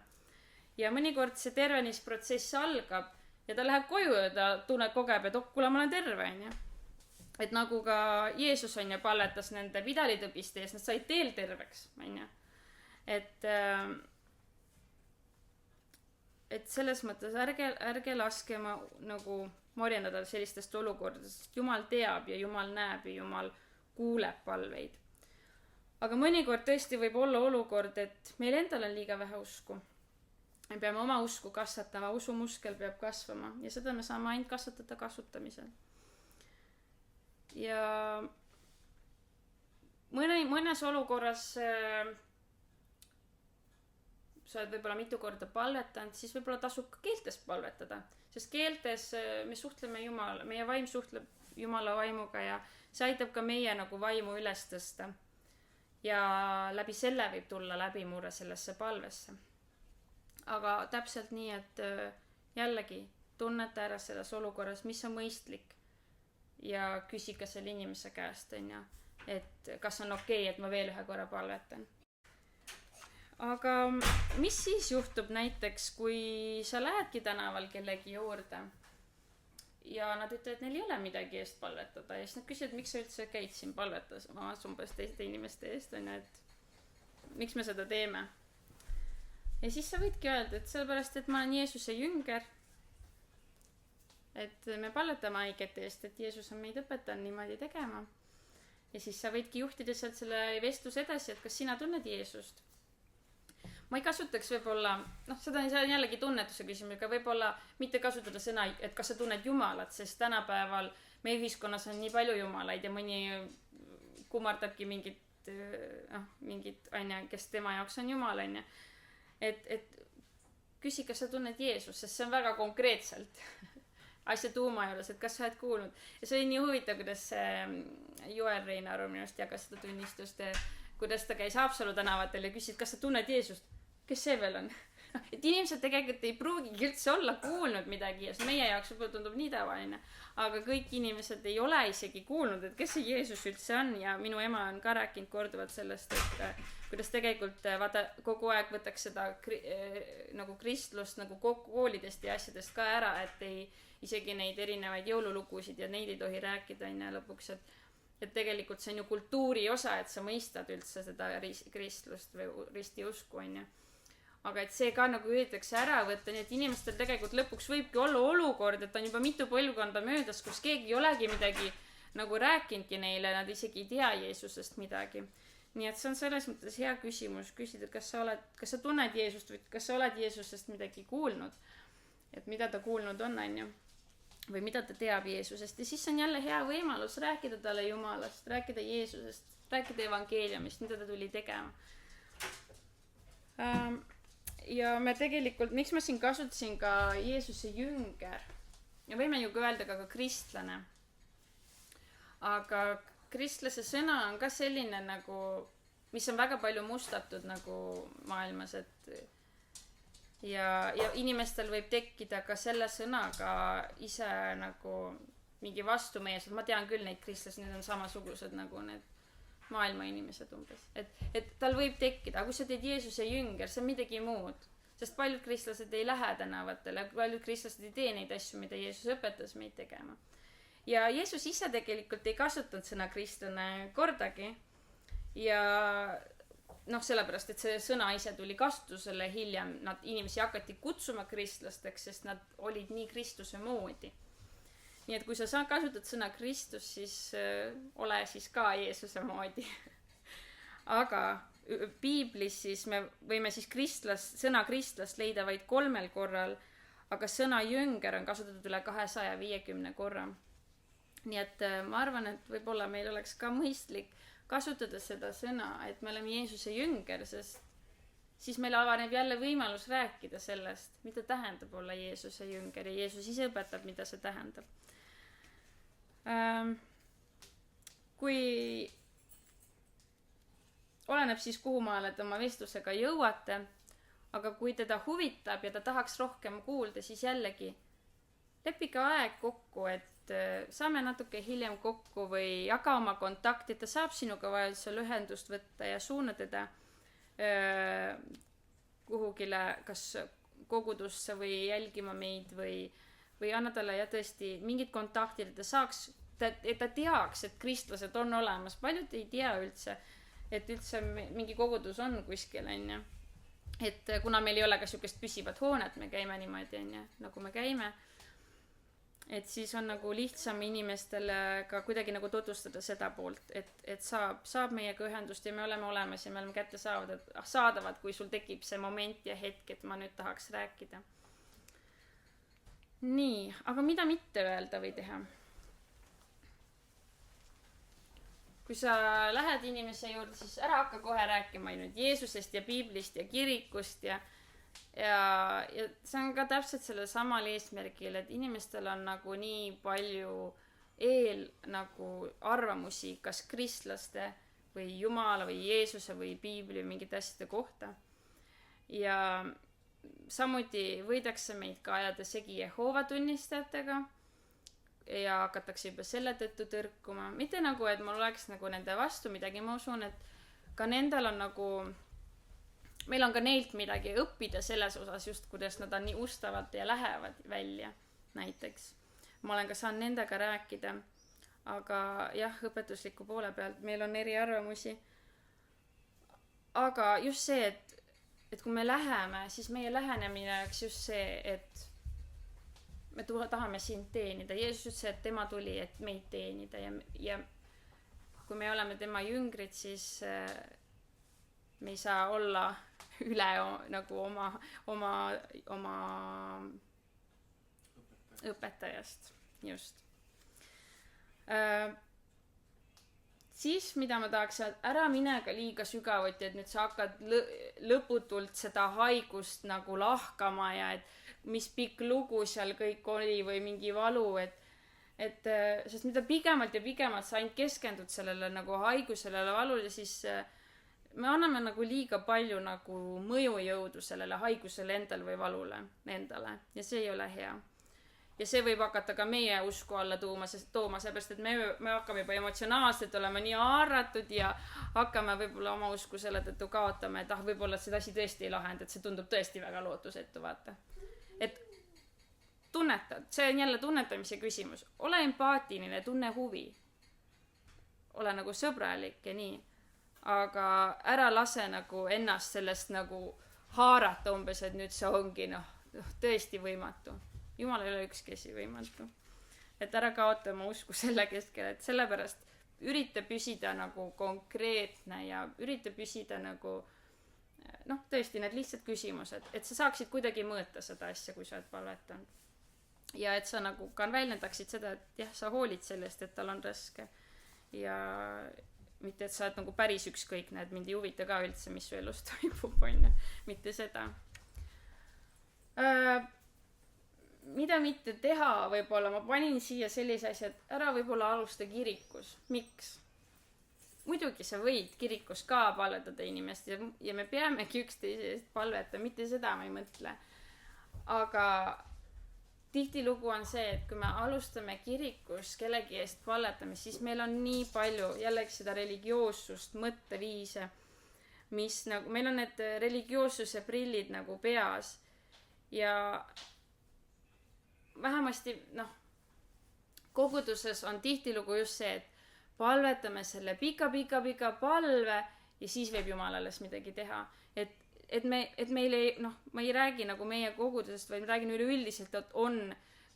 S1: Ja mõnikord see tervenisprotsess algab ja ta läheb koju ja ta kogeb, et kuule, ma olen terve, on ju. Et nagu ka Jeesus on ju palvetas nende pidalitõbiste ees, nad said teel terveks, on ju. Et selles mõttes ärge laske nagu morjendada sellistest olukordadest, sest Jumal teab ja Jumal näeb ja Jumal kuuleb palveid. aga mõnikord tõesti võib olla olukord, et meil endal on liiga vähe usku. Me peame oma usku kasvatama, usumuskel peab kasvama ja seda me saame ainult kasvatada kasutamisel. Ja mõnes olukorras sa oled võib-olla mitu korda palvetanud, siis võib-olla tasub ka keeltes palvetada, sest keeltes me suhtleme Jumala, meie vaim suhtleb Jumala vaimuga ja see aitab ka meie nagu vaimu üles tõsta. Ja läbi selle võib tulla läbimurre sellesse palvesse. Aga täpselt nii, et jällegi tunneta ära selles olukorras, mis on mõistlik ja küsi ka selle inimese käest, et kas on okei, et ma veel ühe korra palvetan. Aga mis siis juhtub näiteks, kui sa lähedki tänaval kellegi juurde ja nad ütlevad, et neil ei ole midagi eest palvetada ja siis nad küsivad, miks sa üldse käid siin palvetas umbes teiste inimeste eest, et miks me seda teeme. Ja siis sa võidki öelda, et sellepärast, et ma olen Jeesuse jünger, et me palvetame haigete eest, et Jeesus on meid õpetanud niimoodi tegema. Ja siis sa võidki juhtida sealt selle vestluse edasi, et kas sina tunned Jeesust. Ma ei kasutaks võib-olla, seda on jällegi tunnetuse küsimus, aga võib-olla mitte kasutada sõna, et kas sa tunned Jumalat, sest tänapäeval meie ühiskonnas on nii palju Jumalaid ja mõni kummardabki mingit, kes tema jaoks on Jumal, et küsi, kas sa tunned Jeesust, sest see on väga konkreetselt asja tuuma juures, et kas sa oled kuulnud. Ja see oli nii huvitav, kuidas Joel Reinaru minust jagas seda tunnistust, kuidas ta käis Haapsalu tänavatel ja küsis, kas sa tunned Jeesust. Kes see veel on? Et inimesed tegelikult ei pruugigi üldse olla kuulnud midagi ja meie jaoks võib-olla tundub nii tavaline. Aga kõik inimesed ei ole isegi kuulnud, et kes see Jeesus üldse on ja minu ema on ka rääkinud korduvalt sellest, et kuidas tegelikult kogu aeg võtaks seda nagu kristlust nagu koolidest ja asjadest ka ära, et isegi neid erinevaid jõululugusid ja neid ei tohi rääkida lõpuks, et tegelikult see on ju kultuuri osa, et sa mõistad üldse seda kristlust või ristiusku, Aga et see ka nagu üritatakse ära võtta, nii et inimestel tegelikult lõpuks võibki olla olukord, et on juba mitu põlvkonda möödas, kus keegi ei olegi midagi nagu rääkinudki neile, nad isegi ei tea Jeesusest midagi. Nii et see on selles mõttes hea küsimus, küsida, kas sa tunned Jeesust või kas sa oled Jeesusest midagi kuulnud, et mida ta kuulnud on, või mida ta teab Jeesusest. Ja siis on jälle hea võimalus rääkida talle Jumalast, rääkida Jeesusest, rääkida evangeeliumist, mida ta tuli tegema. Ja me tegelikult, miks ma siin kasutasin ka Jeesuse jünger ja võime ju öelda ka kristlane, aga kristlase sõna on ka selline nagu, mis on väga palju mustatud nagu maailmas, et ja inimestel võib tekkida ka selle sõnaga ise nagu mingi vastumeelsus. Ma tean küll neid kristlasi, need on samasugused nagu need maailma inimesed umbes, et tal võib tekkida, aga kui sa teed Jeesuse jünger, see on midagi muud, sest paljud kristlased ei lähe tänavatele, paljud kristlased ei tee neid asju, mida Jeesus õpetas meid tegema. Ja Jeesus ise tegelikult ei kasutanud sõna kristlane kordagi ja sellepärast, et see sõna ise tuli kasutusele hiljem, inimesi hakati kutsuma kristlasteks, sest nad olid nii Kristuse moodi. Nii et kui sa kasutad sõna Kristus, siis ole siis ka Jeesuse moodi. Aga piiblis siis me võime siis sõna kristlast leida vaid 3 korral, aga sõna jünger on kasutatud üle 250 korra. Nii et ma arvan, et võib-olla meil oleks ka mõistlik kasutada seda sõna, et me oleme Jeesuse jünger, sest siis meil avaneb jälle võimalus rääkida sellest, mida tähendab olla Jeesuse jünger ja Jeesus ise õpetab, mida see tähendab. Kui oleneb siis kuhu maale te oma vestlusega jõuate, aga kui teda huvitab ja ta tahaks rohkem kuulda, siis jällegi leppige aeg kokku, et saame natuke hiljem kokku või jaga oma kontakti, ta saab sinuga vajadusel ühendust võtta ja suuna teda kuhugile kas kogudusse või jälgima meid või anna talle ja tõesti mingid kontaktid, et ta teaks, et kristlased on olemas. Paljud ei tea üldse, et üldse mingi kogudus on kuskil, et kuna meil ei ole ka sihukest püsivat hoonet, me käime niimoodi, nagu me käime. et siis on nagu lihtsam inimestele ka kuidagi nagu tutvustada seda poolt, et saab meiega ühendust ja me oleme olemas ja me oleme saadavad, kui sul tekib see moment ja hetk, et ma nüüd tahaks rääkida. Nii, aga mida mitte öelda või teha? Kui sa lähed inimese juurde, siis ära hakka kohe rääkima ainult Jeesusest ja Piiblist ja kirikust ja see on ka täpselt sellel samal eesmärgil, et inimestel on nagu nii palju nagu arvamusi kas kristlaste või Jumala või Jeesuse või Piibli või mingite asjade kohta. Ja samuti võidakse meid ka ajada segi Jehoova tunnistajatega ja hakatakse juba selle tõttu tõrkuma. Mitte nagu, et mul oleks nagu nende vastu midagi, ma usun, et ka nendel on nagu, meil on ka neilt midagi õppida selles osas just, kuidas nad on nii ustavad ja lähevad välja näiteks. Ma olen ka saanud nendega rääkida, aga jah, õpetusliku poole pealt meil on eri arvamusi. Aga just see, et kui me läheme, siis meie lähenemine oleks just see, et me tahame sind teenida. Jeesus ütles, et tema tuli, et meid teenida ja kui me oleme tema jüngrid, siis me ei saa olla üle nagu oma õpetajast. Just. Siis, mida ma tahaks, ära mine ka liiga sügavuti, et nüüd sa hakkad lõputult seda haigust nagu lahkama ja et mis pikk lugu seal kõik oli või mingi valu, sest mida pigemalt ja pigemalt sa ainult keskendud sellele nagu haigusele ja valule, siis me anname nagu liiga palju nagu mõjujõudu sellele haigusele endale või valule endale ja see ei ole hea. Ja see võib hakata ka meie usku alla tooma, seepärast, et me hakkame juba emotsionaalselt olema nii haaratud ja hakkame võib-olla oma usku selle tõttu kaotama, et võib-olla seda asi tõesti ei lahend, et see tundub tõesti väga lootusetu, vaata. Et tunnetad, see on jälle tunnetamise küsimus. Ole empaatiline, tunne huvi. Ole nagu sõbralik ja nii. Aga ära lase nagu ennast sellest nagu haarata umbes, et nüüd see ongi tõesti võimatu. Jumal ei ole ükski asi võimatu. Et ära kaota oma usku selle keskel, et sellepärast ürita püsida nagu konkreetne ja ürita püsida nagu tõesti need lihtsad küsimused, et sa saaksid kuidagi mõõta seda asja, kui sa oled palvetanud. Ja et sa nagu ka väljendaksid seda, et jah, sa hoolid sellest, et tal on raske. Ja mitte, et sa oled nagu päris ükskõikne, et mind ei huvita ka üldse, mis su elus toimub, on ju. Mitte seda. Mida mitte teha, võib-olla ma panin siia sellise asja, et ära võib-olla alusta kirikus. Miks? Muidugi sa võid kirikus ka palvetada inimest ja me peamegi üksteise eest palveta, mitte seda ma ei mõtle. Aga tihtilugu on see, et kui me alustame kirikus kellegi eest palvetamist, siis meil on nii palju jällegi seda religioossust, mõtteviise, mis nagu, meil on need religioossuse prillid nagu peas ja vähemasti, koguduses on tihtilugu just see, et palvetame selle pika palve ja siis võib Jumal alles midagi teha. Et meil ei, ma ei räägi nagu meie kogudusest, vaid ma räägin üleüldiselt, et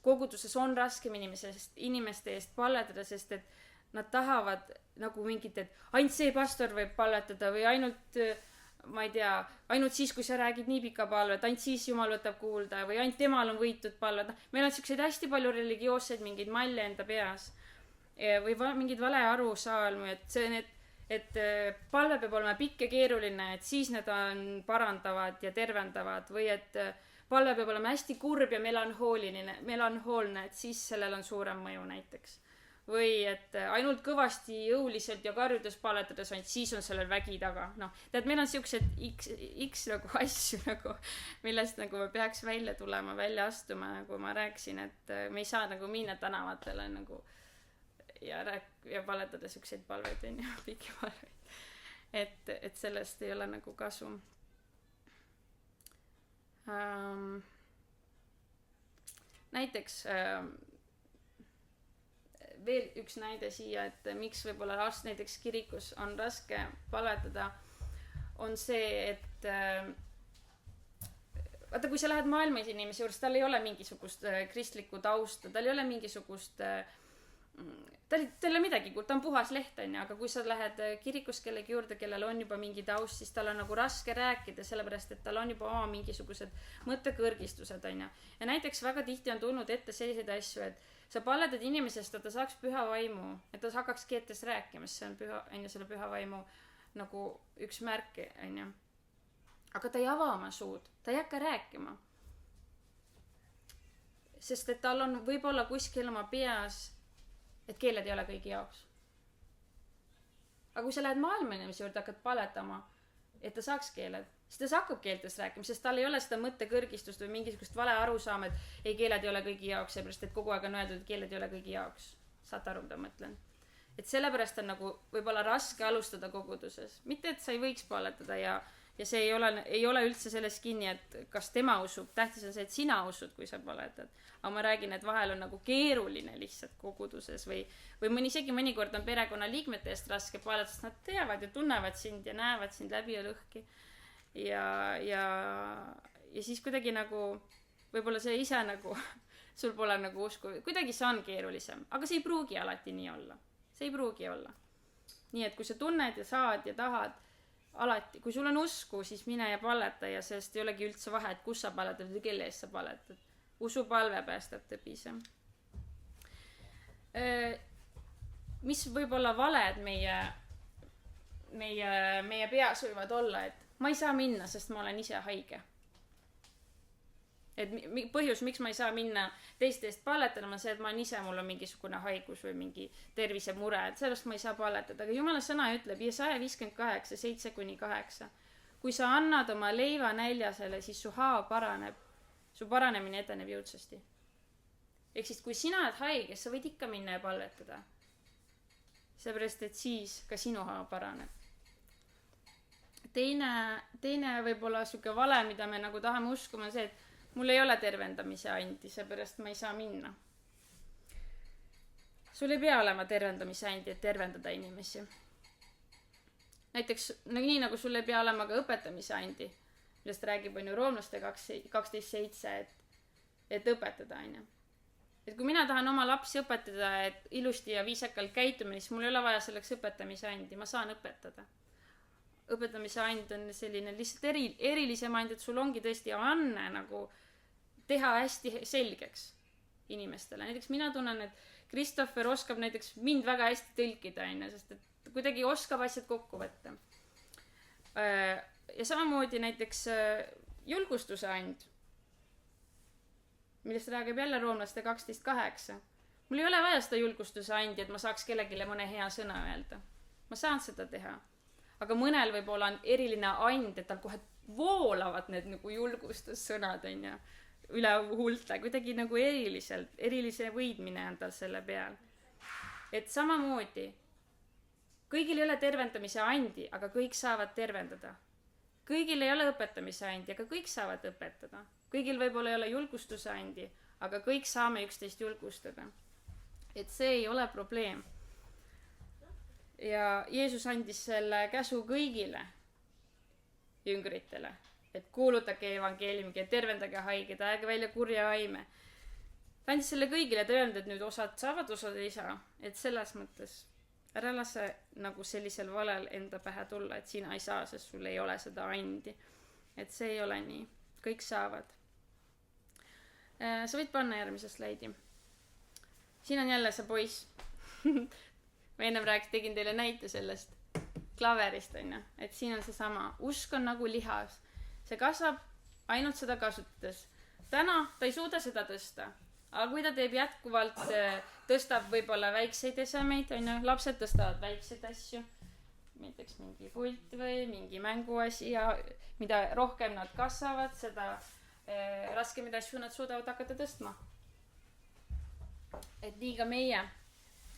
S1: koguduses on raskem inimeste eest palvetada, sest et nad tahavad nagu mingit, et ainult see pastor võib palvetada või ainult, ma ei tea, ainult siis, kui sa räägid nii pika palvet, ainult siis Jumal võtab kuulda või ainult temal on võitud palvet. Meil on selliseid hästi palju religioosseid mingeid malle enda peas või mingid vale arusaalmu, et palve peab olema pikk ja keeruline, et siis need on parandavad ja tervendavad või et palve peab olema hästi kurb ja melanhoolne, et siis sellel on suurem mõju näiteks. Või et ainult kõvasti jõuliselt ja karjudes palvetades, ainult siis on sellel vägi taga. Meil on siuksed X nagu asju, millest nagu me peaks välja tulema, välja astuma, nagu ma rääkisin, et me ei saa nagu minna tänavatele nagu ja palvetada siukseid palveid ja pikki palveid. Et sellest ei ole nagu kasu. Näiteks veel üks näide siia, et miks võib-olla näiteks kirikus on raske palvetada, on see, et vaata, kui sa lähed maailma inimese juures, tal ei ole mingisugust kristlikku tausta, tal ei ole mingisugust tal ei ole midagi, ta on puhas leht, onju, aga kui sa lähed kirikus kellegi juurde, kellel on juba mingi taust, siis tal on nagu raske rääkida, sellepärast et tal on juba oma mingisugused mõttekõrgistused, onju. Ja näiteks väga tihti on tulnud ette selliseid asju, et sa palvetad inimesest, et ta saaks püha vaimu, et ta hakkaks keeltes rääkima, sest see on püha, onju, selle püha vaimu nagu üks märk, onju. Aga ta ei ava oma suud, ta ei hakka rääkima. Sest et tal on võib-olla kuskil oma peas, et keeled ei ole kõigi jaoks. Aga kui sa lähed maailma inimese juurde, hakkad paletama, et ta saaks keeled, siis ta hakkab keeltes rääkima, sest tal ei ole seda mõttekõrgistust või mingisugust vale arusaama, et ei, keeled ei ole kõigi jaoks, sellepärast et kogu aeg on öeldud, et keeled ei ole kõigi jaoks. Saate aru, mida mõtlen? Et sellepärast on nagu võib-olla raske alustada koguduses. Mitte, et sa ei võiks paletada ja see ei ole üldse selles kinni, et kas tema usub. Tähtis on see, et sina usud, kui sa paletad. Aga ma räägin, et vahel on nagu keeruline lihtsalt koguduses või isegi mõnikord on perekonna liikmete eest raske paletada, sest nad teavad ja tunnevad sind ja näevad sind läbi ja lõhki. Ja siis kuidagi nagu, võib-olla see ise nagu, sul pole nagu usku, kuidagi see on keerulisem. Aga see ei pruugi alati nii olla. See ei pruugi olla. Nii et kui sa tunned ja saad ja tahad, alati, kui sul on usku, siis mine ja paleta ja sellest ei olegi üldse vahe, et kus sa paletad või kelle eest sa paletad. Usupalve päästab tõbise. Mis võib-olla valed meie peas võivad olla, et ma ei saa minna, sest ma olen ise haige. Et põhjus, miks ma ei saa minna teiste eest palletada, on see, et ma olen ise, mul on mingisugune haigus või mingi tervisemure, et sellest ma ei saa palletada. Aga Jumala sõna ütleb, Jesaja 58, 7-8. Kui sa annad oma leiva näljasele, siis su haav paraneb. Su paranemine edeneb jõudsasti. Ehk siis, kui sina oled haige, sa võid ikka minna ja palvetada. Seepärast, et siis ka sinu haav paraneb. Teine võib-olla suke vale, mida me nagu tahame uskuma, on see, et mul ei ole tervendamise andi, seepärast ma ei saa minna. Sul ei pea olema tervendamise andi, et tervendada inimesi. Näiteks, nii nagu sul ei pea olema ka õpetamise andi, millest räägib on ju Roomlaste 12.7, et õpetada, on ju. Et kui mina tahan oma lapsi õpetada, et ilusti ja viisakalt käitumine, siis mul ei ole vaja selleks õpetamise andi, ma saan õpetada. Õpetamise and on selline lihtsalt erilisem and, et sul ongi tõesti anne nagu teha hästi selgeks inimestele. Näiteks mina tunnen, et Christopher oskab näiteks mind väga hästi tõlkida, sest et kuidagi oskab asjad kokku võtta. Ja samamoodi näiteks julgustuse and, millest räägib jälle Roomlaste 12.8. Mul ei ole vaja seda julgustuse andi, et ma saaks kellegile mõne hea sõna öelda. Ma saan seda teha. Aga mõnel võib-olla on eriline and, et tal kohe voolavad need nagu julgustussõnad, on ju, üle huulte. Kuidagi nagu erilise võidmine on tal selle peal. Et samamoodi, kõigil ei ole tervendamise andi, aga kõik saavad tervendada. Kõigil ei ole õpetamise andi, aga kõik saavad õpetada. Kõigil võib-olla ei ole julgustuse andi, aga kõik saame üksteist julgustada. Et see ei ole probleem. Ja Jeesus andis selle käsu kõigile jüngritele, et kuulutage evangeeliumi, tervendage haiged, aega välja kurja aime. Ta andis selle kõigile, ta öelnud, et nüüd osad saavad, osad ei saa. Et selles mõttes ära lase nagu sellisel valel enda pähe tulla, et sina ei saa, sest sul ei ole seda andi. Et see ei ole nii. Kõik saavad. Sa võid panna järgmise slaidi. Siin on jälle see poiss. Ma ennem tegin teile näite sellest klaverist, on ju. Et siin on see sama. Usk on nagu lihas. See kasvab ainult seda kasutades. Täna ta ei suuda seda tõsta. Aga kui ta teeb jätkuvalt, tõstab võib-olla väikseid esemeid, on ju. Lapsed tõstavad väikseid asju. Näiteks mingi pult või mingi mänguasi ja mida rohkem nad kasvavad, seda raskemid asju nad suudavad hakata tõstma. Et nii ka meie,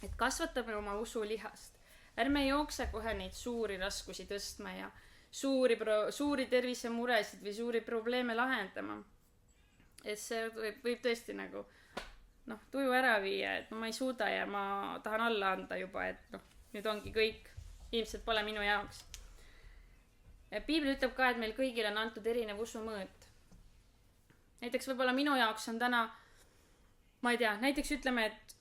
S1: et kasvatame oma usu lihast. Ärme jookse kohe neid suuri raskusi tõstma ja suuri tervisemuresid või suuri probleeme lahendama. Et see võib tõesti nagu tuju ära viia, et ma ei suuda ja ma tahan alla anda juba, et nüüd ongi kõik, ilmselt pole minu jaoks. Piibel ütleb ka, et meil kõigil on antud erinev usumõõt. näiteks võib-olla minu jaoks on täna, ma ei tea, näiteks ütleme, et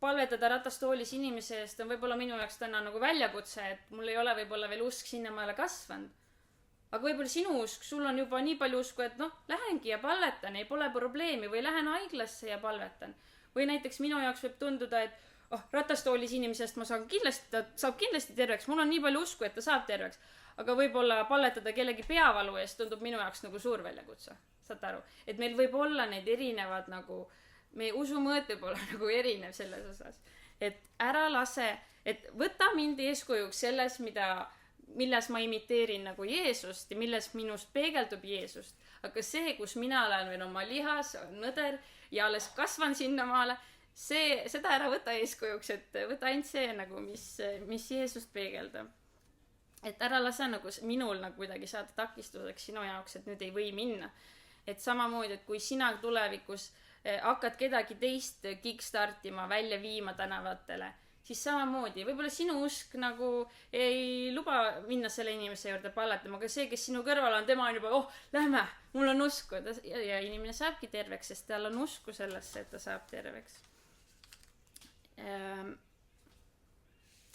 S1: palvetada ratastoolis inimese eest on võib-olla minu jaoks täna nagu väljakutse, et mul ei ole võib-olla veel usk sinnamaale kasvanud. Aga võib-olla sinu usk, sul on juba nii palju usku, et lähengi ja palvetan, ei pole probleemi, või lähen haiglasse ja palvetan. Või näiteks minu jaoks võib tunduda, et ratastoolis inimesest ma saan kindlasti, ta saab kindlasti terveks, mul on nii palju usku, et ta saab terveks. Aga võib-olla palvetada kellegi peavalu eest tundub minu jaoks nagu suur väljakutse. Saad aru? Et meil võib olla need erinevad nagu, meie usumõõt võib olla nagu erinev selles osas. Et ära lase, et võta mind eeskujuks selles, milles ma imiteerin nagu Jeesust ja milles minust peegeldub Jeesust. Aga see, kus mina olen veel oma lihas, nõder ja alles kasvan sinnamaale, seda ära võta eeskujuks, et võta ainult see nagu, mis Jeesust peegeldab. Et ära lase nagu minul nagu kuidagi saada takistuseks sinu jaoks, et nüüd ei või minna. Et samamoodi, et kui sina tulevikus hakkad kedagi teist kickstartima, välja viima tänavatele, siis samamoodi, võib-olla sinu usk nagu ei luba minna selle inimese juurde palvetama, aga see, kes sinu kõrval on, tema on juba, lähme, mul on usku. Ja inimene saabki terveks, sest tal on usku sellesse, et ta saab terveks.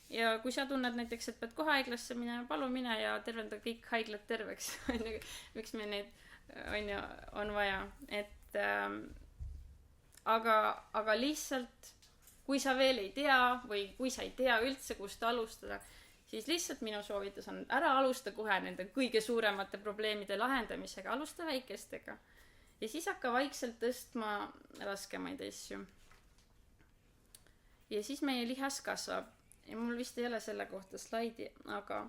S1: Ja kui sa tunned näiteks, et pead kohe haiglasse minema, palun mine ja tervenda kõik haiglad terveks. Miks me neid on vaja. Et, aga lihtsalt, kui sa veel ei tea või kui sa ei tea üldse, kust alustada, siis lihtsalt minu soovitus on ära alusta kohe nende kõige suuremate probleemide lahendamisega, alusta väikestega. Ja siis hakka vaikselt tõstma raskemaid asju. Ja siis meie lihas kasvab. Ja mul vist ei ole selle kohta slaidi, aga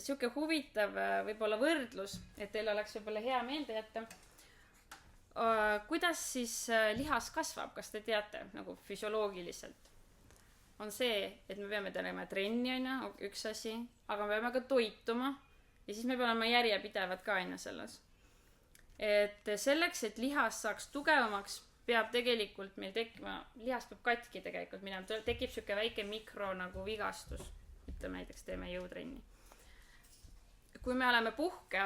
S1: siuke huvitav võib-olla võrdlus, et teil oleks võib-olla hea meelde jätta. Kuidas siis lihas kasvab, kas te teate nagu füsioloogiliselt? On see, et me peame tegema trenni, üks asi, aga me peame ka toituma ja siis me peame olema järjepidevad ka selles. Et selleks, et lihas saaks tugevamaks, peab tegelikult meil tekkima, lihas peab katki tegelikult minema, tekib siuke väike mikro nagu vigastus, ütleme näiteks teeme jõutrenni. Kui me oleme puhke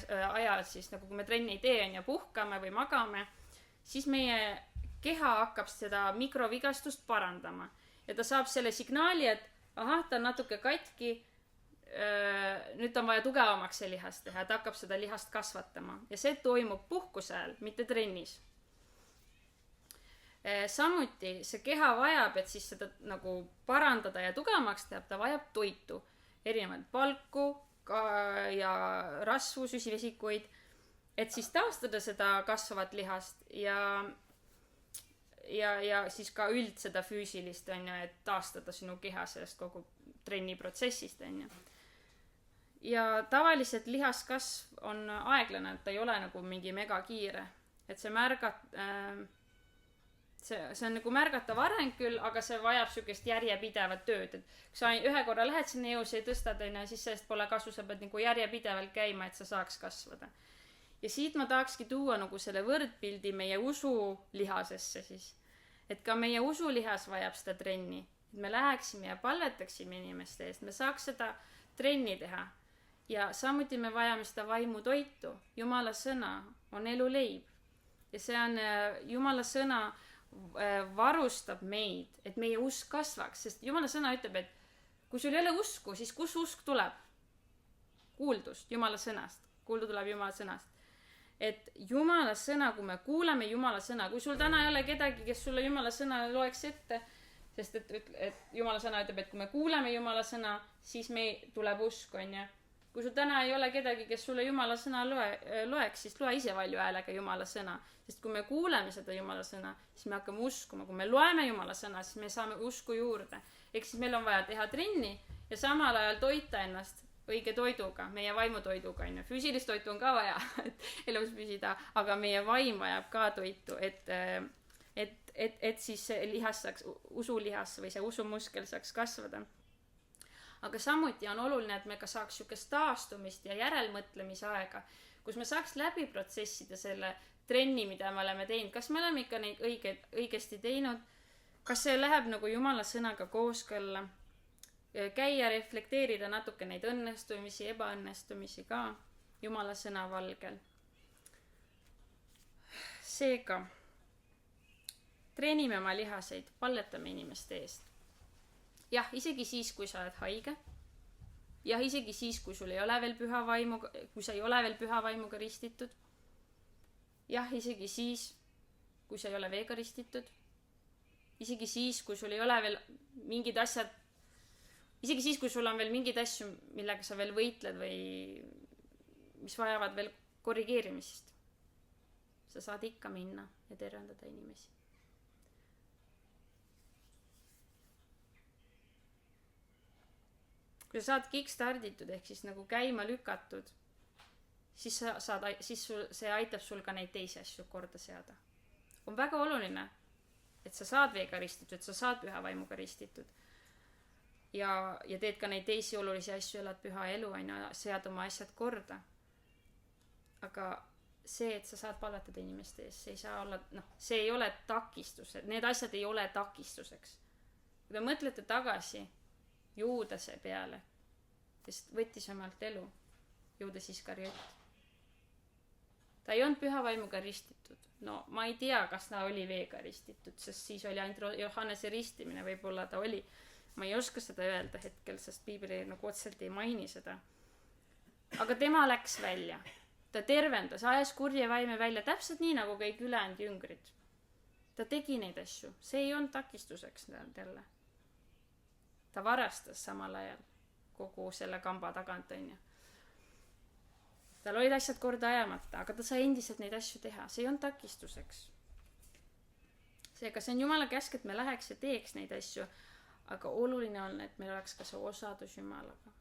S1: ajal, siis nagu kui me trenni ei tee ja puhkame või magame, siis meie keha hakkab seda mikrovigastust parandama ja ta saab selle signaali, et ta on natuke katki, nüüd on vaja tugevamaks see lihast teha, ta hakkab seda lihast kasvatama ja see toimub puhkuse ajal, mitte trennis. Samuti see keha vajab, et siis seda nagu parandada ja tugevamaks teha, ta vajab toitu, erinevaid palku ja rasvu, süsivesikuid, et siis taastada seda kasvavat lihast ja siis ka üld seda füüsilist, et taastada sinu keha sellest kogu trenniprotsessist. Ja tavaliselt lihaskasv on aeglane, et ta ei ole nagu mingi mega kiire, et see on nagu märgatav areng küll, aga see vajab sükest järjepidevat tööd, et kui sa ühe korra lähed sinna jõusse ja tõstad, siis sellest pole kasu, sa pead nagu järjepidevalt käima, et sa saaks kasvada. Ja siit ma tahakski tuua nagu selle võrdpildi meie usulihasesse siis, et ka meie usulihas vajab seda trenni, et me läheksime ja palvetaksime inimeste eest, me saaks seda trenni teha ja samuti me vajame seda vaimutoitu, Jumala sõna on eluleib ja see on Jumala sõna varustab meid, et meie usk kasvaks, sest Jumala sõna ütleb, et kui sul ei ole usku, siis kus usk tuleb? Kuuldust Jumala sõnast, kuuldu tuleb Jumala sõnast. Et Jumala sõna, kui me kuuleme Jumala sõna, kui sul täna ei ole kedagi, kes sulle Jumala sõna loeks ette, sest et Jumala sõna ütleb, et kui me kuuleme Jumala sõna, siis meil tuleb usk, Kui sul täna ei ole kedagi, kes sulle Jumala sõna loeks, siis loe ise valju häälega Jumala sõna. Sest kui me kuuleme seda Jumala sõna, siis me hakkame uskuma. Kui me loeme Jumala sõna, siis me saame usku juurde. Ehk siis meil on vaja teha trenni ja samal ajal toita ennast õige toiduga, meie vaimutoiduga. Füüsilist toitu on ka vaja, et elus püsida, aga meie vaim vajab ka toitu, et siis lihas saaks, usulihas või see usumuskel saaks kasvada. Aga samuti on oluline, et me ka saaks sükest taastumist ja järelmõtlemise aega, kus me saaks läbi protsessida selle trenni, mida me oleme teinud. Kas me oleme ikka neid õigesti teinud? Kas see läheb nagu Jumala sõnaga kooskõlla? Käia, reflekteerida natuke neid õnnestumisi, ebaõnnestumisi ka Jumala sõna valgel. seega treenime oma lihaseid, palletame inimeste eest. Jah, isegi siis, kui sa oled haige. Jah, isegi siis, kui sul ei ole veel püha vaimuga, kui sa ei ole veel püha vaimuga ristitud. Jah, isegi siis, kui sa ei ole veega ristitud. Isegi siis, kui sul ei ole veel mingid asjad, isegi siis, kui sul on veel mingid asju, millega sa veel võitled või mis vajavad veel korrigeerimisest. Sa saad ikka minna ja tervendada inimesi. Kui sa saad kickstarditud ehk siis nagu käima lükatud, siis see aitab sul ka neid teisi asju korda seada. On väga oluline, et sa saad veega ristitud, et sa saad püha vaimuga ristitud. Ja teed ka neid teisi olulisi asju, elad püha elu, sead oma asjad korda. Aga see, et sa saad palvetada inimeste ees, see ei saa olla, see ei ole takistus, need asjad ei ole takistuseks. Kui te mõtlete tagasi Juudase peale, kes võttis omalt elu, Juudas Iskariot. Ta ei olnud püha vaimuga ristitud. No ma ei tea, kas ta oli veega ristitud, sest siis oli ainult Johannese ristimine, võib-olla ta oli. Ma ei oska seda öelda hetkel, sest piibli nagu otseselt ei maini seda. Aga tema läks välja. Ta tervendas, ajas kurje vaime välja, täpselt nii nagu kõik ülejäänud jüngrid. Ta tegi neid asju. See ei olnud takistuseks talle. Ta varastas samal ajal kogu selle kamba tagant, on ju. Tal olid asjad korda ajamata, aga ta sai endiselt neid asju teha. See ei olnud takistuseks. Seega see on Jumala käsk, et me läheks ja teeks neid asju, aga oluline on, et meil oleks ka see osadus Jumalaga.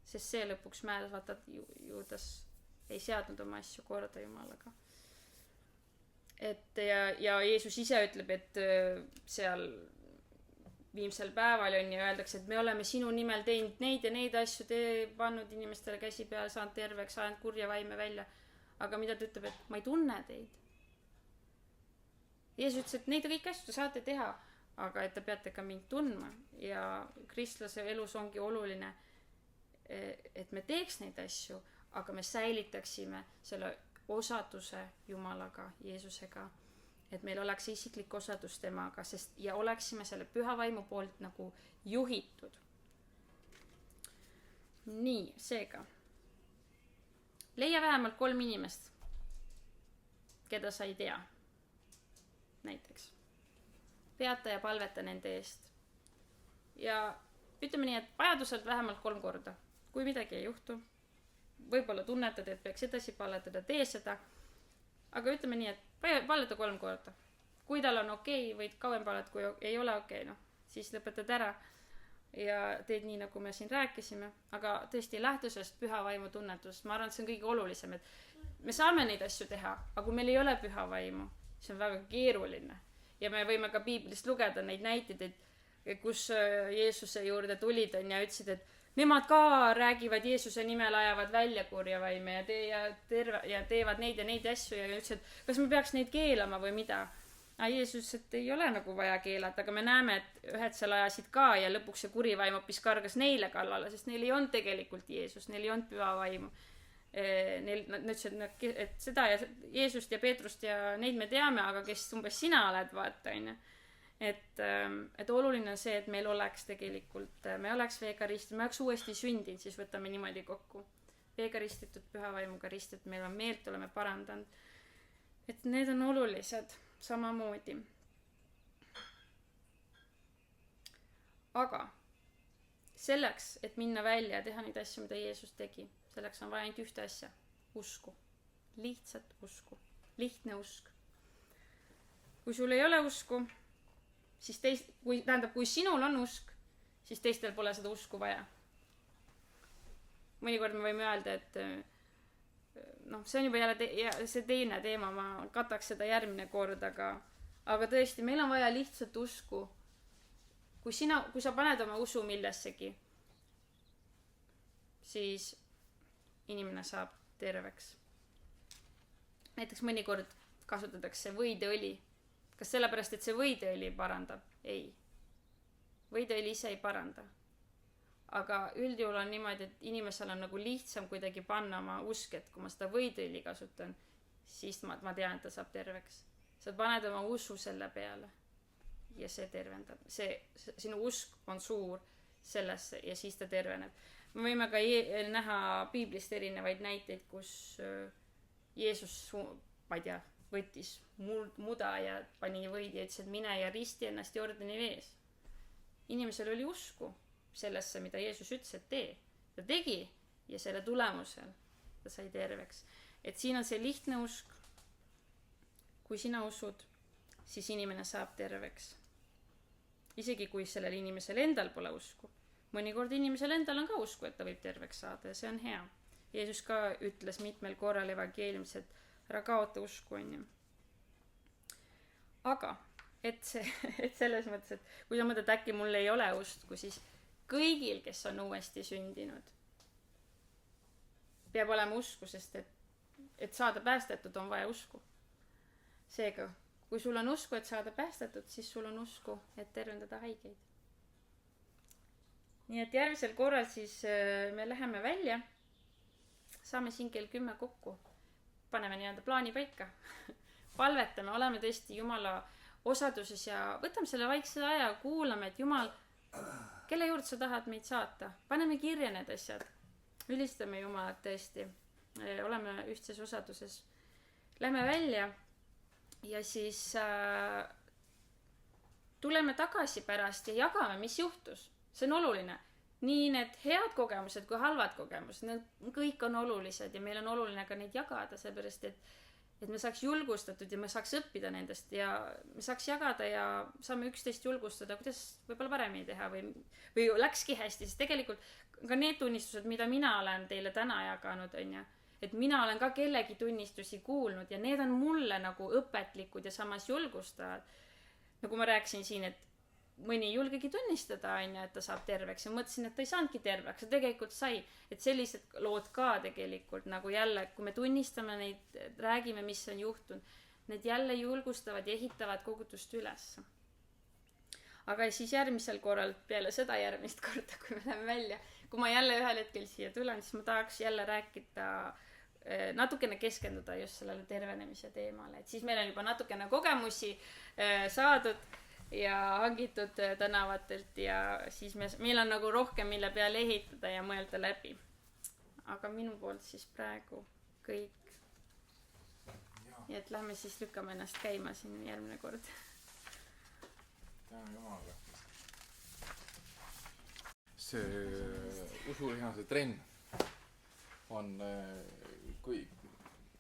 S1: Sest see lõpuks määrab, vaata, Juudas ei seadnud oma asju korda Jumalaga. Ja Jeesus ise ütleb, et seal viimsel päeval on ja öeldakse, et me oleme sinu nimel teinud neid ja neid asju, pannud inimestele käsi peale, saanud terveks, ajanud kurja vaime välja. Aga mida ta ütleb, et ma ei tunne teid. Jeesus ütles, et neid kõik asju saate teha, aga et te peate ka mind tundma. Ja kristlase elus ongi oluline, et me teeks neid asju, aga me säilitaksime selle osaduse Jumalaga, Jeesusega. Et meil oleks isiklik osadus temaga, ja oleksime selle püha vaimu poolt nagu juhitud. Nii, seega. Leia vähemalt 3 inimest, keda sa ei tea. Näiteks. Peata ja palveta nende eest. Ja ütleme nii, et vajaduselt vähemalt 3 korda. Kui midagi ei juhtu, võib-olla tunnetad, et peaks edasi palvetada, tee seda. Aga ütleme nii, et palleta 3 korda. Kui tal on okei, võid kauem pallet, kui ei ole okei, siis lõpetad ära ja teed nii, nagu me siin rääkisime. Aga tõesti lähtusest püha vaimu tunnetusest, ma arvan, et see on kõige olulisem, et me saame neid asju teha, aga kui meil ei ole püha vaimu, see on väga keeruline. Ja me võime ka piiblist lugeda neid näiteid, et kus Jeesuse juurde tulid ja ütlesid, et nemad ka räägivad Jeesuse nimel, ajavad välja kurja vaime ja teevad neid ja neid asju ja ütlesid, et kas me peaks neid keelama või mida. Jeesus, et ei ole nagu vaja keelata, aga me näeme, et ühed seal ajasid ka ja lõpuks see kuri vaim hoopis kargas neile kallale, sest neil ei olnud tegelikult Jeesus, neil ei olnud püha vaimu. Nad ütlesid, et seda ja Jeesust ja Peetrust ja neid me teame, aga kes umbes sina oled, vaata, on ju. Et oluline on see, et meil oleks tegelikult, me oleks veega ristitud, me oleks uuesti sündinud, siis võtame niimoodi kokku. Veega ristitud, püha vaimuga ristitud, meil on meelt, oleme parandanud. Et need on olulised samamoodi. Aga selleks, et minna välja ja teha neid asju, mida Jeesus tegi, selleks on vaja ainult ühte asja, usku. Lihtsalt usku. Lihtne usk. Kui sul ei ole usku, siis kui sinul on usk, siis teistel pole seda usku vaja. Mõnikord me võime öelda, et see on juba jälle see teine teema, ma kataks seda järgmine kord, aga tõesti, meil on vaja lihtsalt usku. Kui sa paned oma usu millessegi, siis inimene saab terveks. Näiteks mõnikord kasutatakse võideõli. Kas sellepärast, et see võideõli parandab? Ei. Võideõli ise ei paranda. Aga üldjuhul on niimoodi, et inimesel on nagu lihtsam kuidagi panna oma usk, et kui ma seda võideõli kasutan, siis ma tean, et ta saab terveks. Sa paned oma usu selle peale ja see tervendab. Sinu usk on suur sellesse ja siis ta terveneb. Me võime ka näha piiblist erinevaid näiteid, kus Jeesus, ma ei tea, võttis muda ja pani võidi ja ütles, et mine ja risti ennast Jordani vees. Inimesel oli usku sellesse, mida Jeesus ütles, et tee. Ta tegi ja selle tulemusel ta sai terveks. Et siin on see lihtne usk. Kui sina usud, siis inimene saab terveks. Isegi kui sellel inimesel endal pole usku. Mõnikord inimesel endal on ka usku, et ta võib terveks saada ja see on hea. Jeesus ka ütles mitmel korral evangeeliumis, et ära kaota usku, on ju. Aga, et selles mõttes, et kui sa mõtled, äkki mul ei ole usku, siis kõigil, kes on uuesti sündinud, peab olema usku, sest et saada päästetud, on vaja usku. Seega, kui sul on usku, et saada päästetud, siis sul on usku, et tervendada haigeid. Nii et järgmisel korral siis me läheme välja, saame siin kell 10 kokku, paneme nii-öelda plaani paika, palvetame, oleme tõesti Jumala osaduses ja võtame selle vaikse aja, kuulame, et Jumal, kelle juurde sa tahad meid saata, paneme kirja need asjad, ülistame Jumalat tõesti, oleme ühtses osaduses, lähme välja ja siis tuleme tagasi pärast ja jagame, mis juhtus. See on oluline. Nii need head kogemused kui halvad kogemused, need kõik on olulised ja meil on oluline ka neid jagada, seepärast, et me saaks julgustatud ja me saaks õppida nendest ja me saaks jagada ja saame üksteist julgustada, kuidas võib-olla paremini teha või läkski hästi, sest tegelikult ka need tunnistused, mida mina olen teile täna jaganud, on ju, et mina olen ka kellegi tunnistusi kuulnud ja need on mulle nagu õpetlikud ja samas julgustavad. Nagu ma rääkisin siin, et mõni julgegi tunnistada, on ju, et ta saab terveks ja mõtlesin, et ta ei saanudki terveks ja tegelikult sai, et sellised lood ka tegelikult nagu jälle, kui me tunnistame neid, räägime, mis on juhtunud, need jälle julgustavad ja ehitavad kogudust üles. Aga siis järgmisel korral, peale seda järgmist korda, kui me läheme välja, kui ma jälle ühel hetkel siia tulen, siis ma tahaks jälle rääkida, natukene keskenduda just sellele tervenemise teemale, et siis meil on juba natukene kogemusi saadud ja hangitud tänavatelt ja siis meil on nagu rohkem, mille peale ehitada ja mõelda läbi. Aga minu poolt siis praegu kõik. Ja et lähme siis lükkame ennast käima siin järgmine kord.
S2: Tänan Jumala. See usulihase trenn on, kui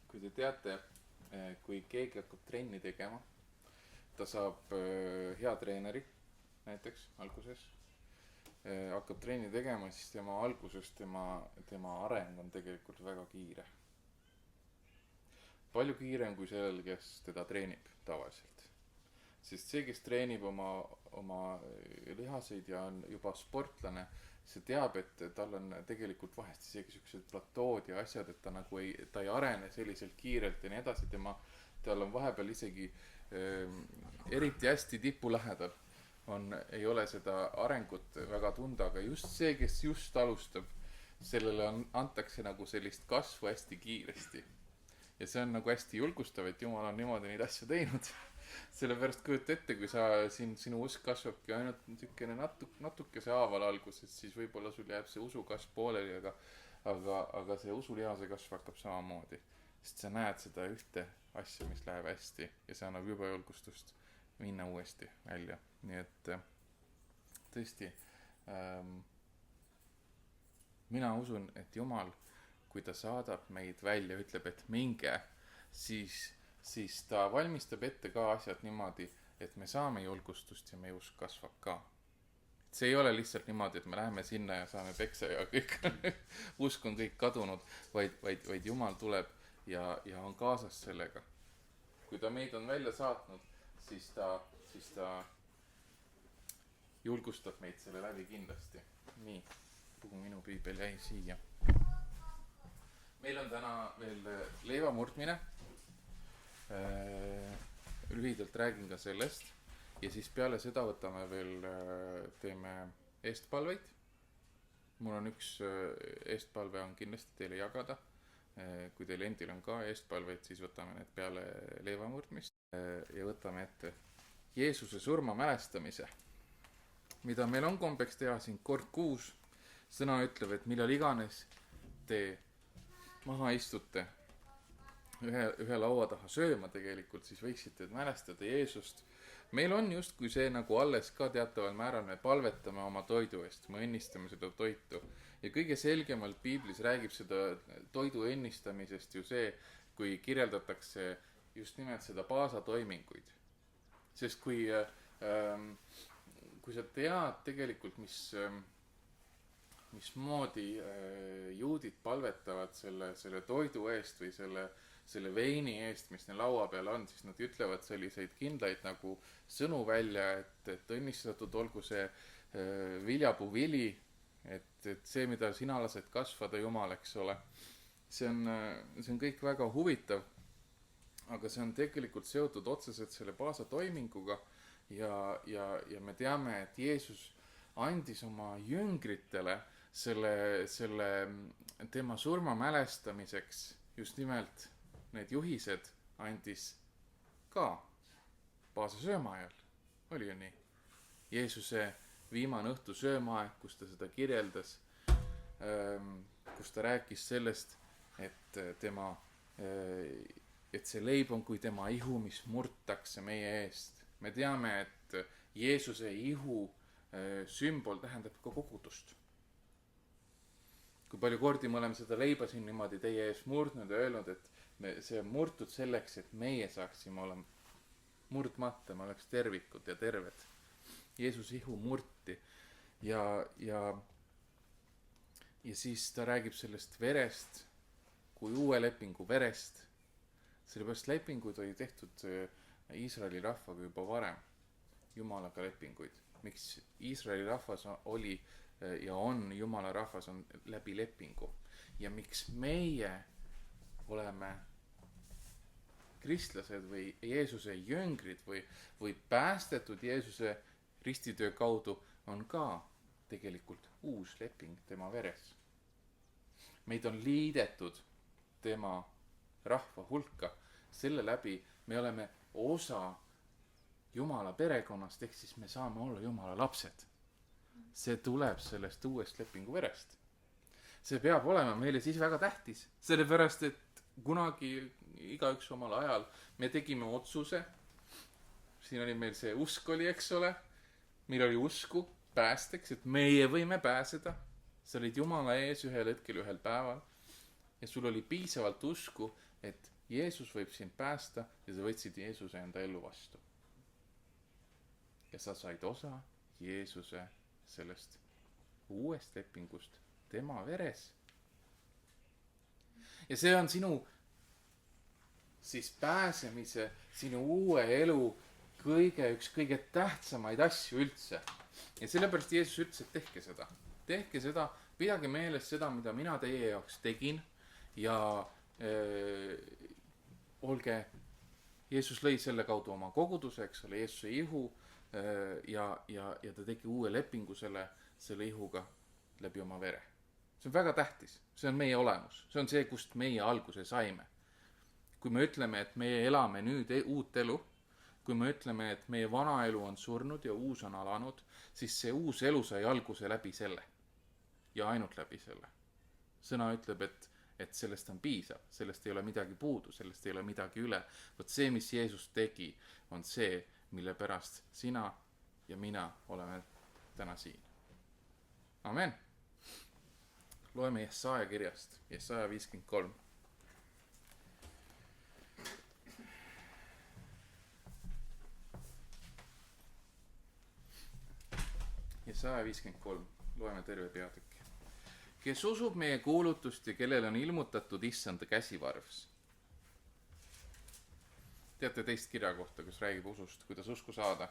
S2: te teate, kui keegi hakkab trenni tegema, ta saab hea treeneri näiteks alguses, hakkab trenni tegema, siis tema alguses tema areng on tegelikult väga kiire. Palju kiirem kui sellel, kes teda treenib tavaliselt. Sest see, kes treenib oma lihaseid ja on juba sportlane, see teab, et tal on tegelikult vahest isegi sellised platood ja asjad, et ta ei arene selliselt kiirelt ja nii edasi, tal on vahepeal isegi eriti hästi tipu lähedal ei ole seda arengut väga tunda, aga just see, kes just alustab, sellele antakse nagu sellist kasvu hästi kiiresti. Ja see on nagu hästi julgustav, et Jumal on niimoodi neid asju teinud. Sellepärast kujuta ette, kui sinu usk kasvabki ainult tükene natukese haaval alguses, siis võib-olla sul jääb see usukasv pooleli, aga see usulihase kasv hakkab samamoodi. Sest sa näed seda ühte asja, mis läheb hästi ja see annab juba julgustust minna uuesti välja. Nii et tõesti, mina usun, et Jumal, kui ta saadab meid välja, ütleb, et minge, siis ta valmistab ette ka asjad niimoodi, et me saame julgustust ja meie usk kasvab ka. See ei ole lihtsalt niimoodi, et me läheme sinna ja saame peksa ja kõik usk on kõik kadunud, vaid Jumal tuleb ja on kaasas sellega. Kui ta meid on välja saatnud, siis ta julgustab meid selle läbi kindlasti. Nii, kuhu minu piibel jäi siia. Meil on täna veel leiva murdmine. Lühidalt räägin ka sellest. Ja siis peale seda võtame veel, teeme eestpalveid. Mul on üks eestpalve on kindlasti teile jagada. kui teil endil on ka eestpalveid, siis võtame need peale leivamurdmist ja võtame ette Jeesuse surma mälestamise, mida meil on kombeks teha siin kord kuus. Sõna ütleb, et millal iganes te maha istute ühe laua taha sööma tegelikult, siis võiksite mälestada Jeesust. Meil on justkui see nagu alles ka teataval määral, me palvetame oma toidu eest, me õnnistame seda toitu. Ja kõige selgemalt Piiblis räägib seda toidu õnnistamisest ju see, kui kirjeldatakse just nimelt seda paasatoiminguid. Sest kui sa tead tegelikult, mismoodi juudid palvetavad selle toidu eest või selle veini eest, mis neil laua peal on, siis nad ütlevad selliseid kindlaid nagu sõnu välja, et õnnistatud olgu see viljapuu vili, et see, mida sina lased kasvada, Jumal, eks ole. See on kõik väga huvitav, aga see on tegelikult seotud otseselt selle paasatoiminguga ja me teame, et Jeesus andis oma jüngritele selle tema surma mälestamiseks just nimelt need juhised andis ka paasa sööma ajal. Oli ju nii? Jeesuse viimane õhtu söömaaeg, kus ta seda kirjeldas, kus ta rääkis sellest, et see leib on kui tema ihu, mis murtakse meie eest. Me teame, et Jeesuse ihu sümbol tähendab ka kogudust. Kui palju kordi me oleme seda leiba siin niimoodi teie ees murdnud ja öelnud, et see on murtud selleks, et meie saaksime olla murdmata, me oleks tervikud ja terved. Jeesuse ihu murti ja siis ta räägib sellest verest kui uue lepingu verest. Sellepärast lepinguid oli tehtud Iisraeli rahvaga juba varem, Jumalaga lepinguid. Miks Iisraeli rahvas oli ja on Jumala rahvas on läbi lepingu ja miks meie oleme kristlased või Jeesuse jüngrid või päästetud Jeesuse ristitöö kaudu on ka tegelikult uus leping tema veres. Meid on liidetud tema rahva hulka, selle läbi me oleme osa Jumala perekonnast, ehk siis me saame olla Jumala lapsed. See tuleb sellest uuest lepingu verest. See peab olema meile siis väga tähtis, sellepärast et kunagi igaüks omal ajal me tegime otsuse, siin oli meil see usk oli, eks ole, meil oli usku päästeks, et meie võime pääseda, sa olid Jumala ees ühel hetkel, ühel päeval ja sul oli piisavalt usku, et Jeesus võib sind päästa ja sa võtsid Jeesuse enda ellu vastu. Ja sa said osa Jeesuse sellest uuest lepingust tema veres. Ja see on sinu siis pääsemise, sinu uue elu üks kõige tähtsamaid asju üldse. Ja sellepärast Jeesus ütles, et tehke seda, pidage meeles seda, mida mina teie jaoks tegin ja olge, Jeesus lõi selle kaudu oma koguduse, eks ole, Jeesuse ihu ja ta tegi uue lepingu selle ihuga läbi oma vere. See on väga tähtis, see on meie olemus, see on see, kust meie alguse saime. Kui me ütleme, et meie elame nüüd uut elu, kui me ütleme, et meie vana elu on surnud ja uus on alanud, siis see uus elu sai alguse läbi selle ja ainult läbi selle. Sõna ütleb, et sellest on piisav, sellest ei ole midagi puudu, sellest ei ole midagi üle. Võt see, mis Jeesus tegi, on see, mille pärast sina ja mina oleme täna siin. Amen. Loeme Jesaja kirjast, Jesaja 53. Jesaja 53, loeme terve peatükki. Kes usub meie kuulutust ja kellel on ilmutatud issanda käsivarvs. Teate teist kirja kohta, kus räägib usust, kuidas usku saada.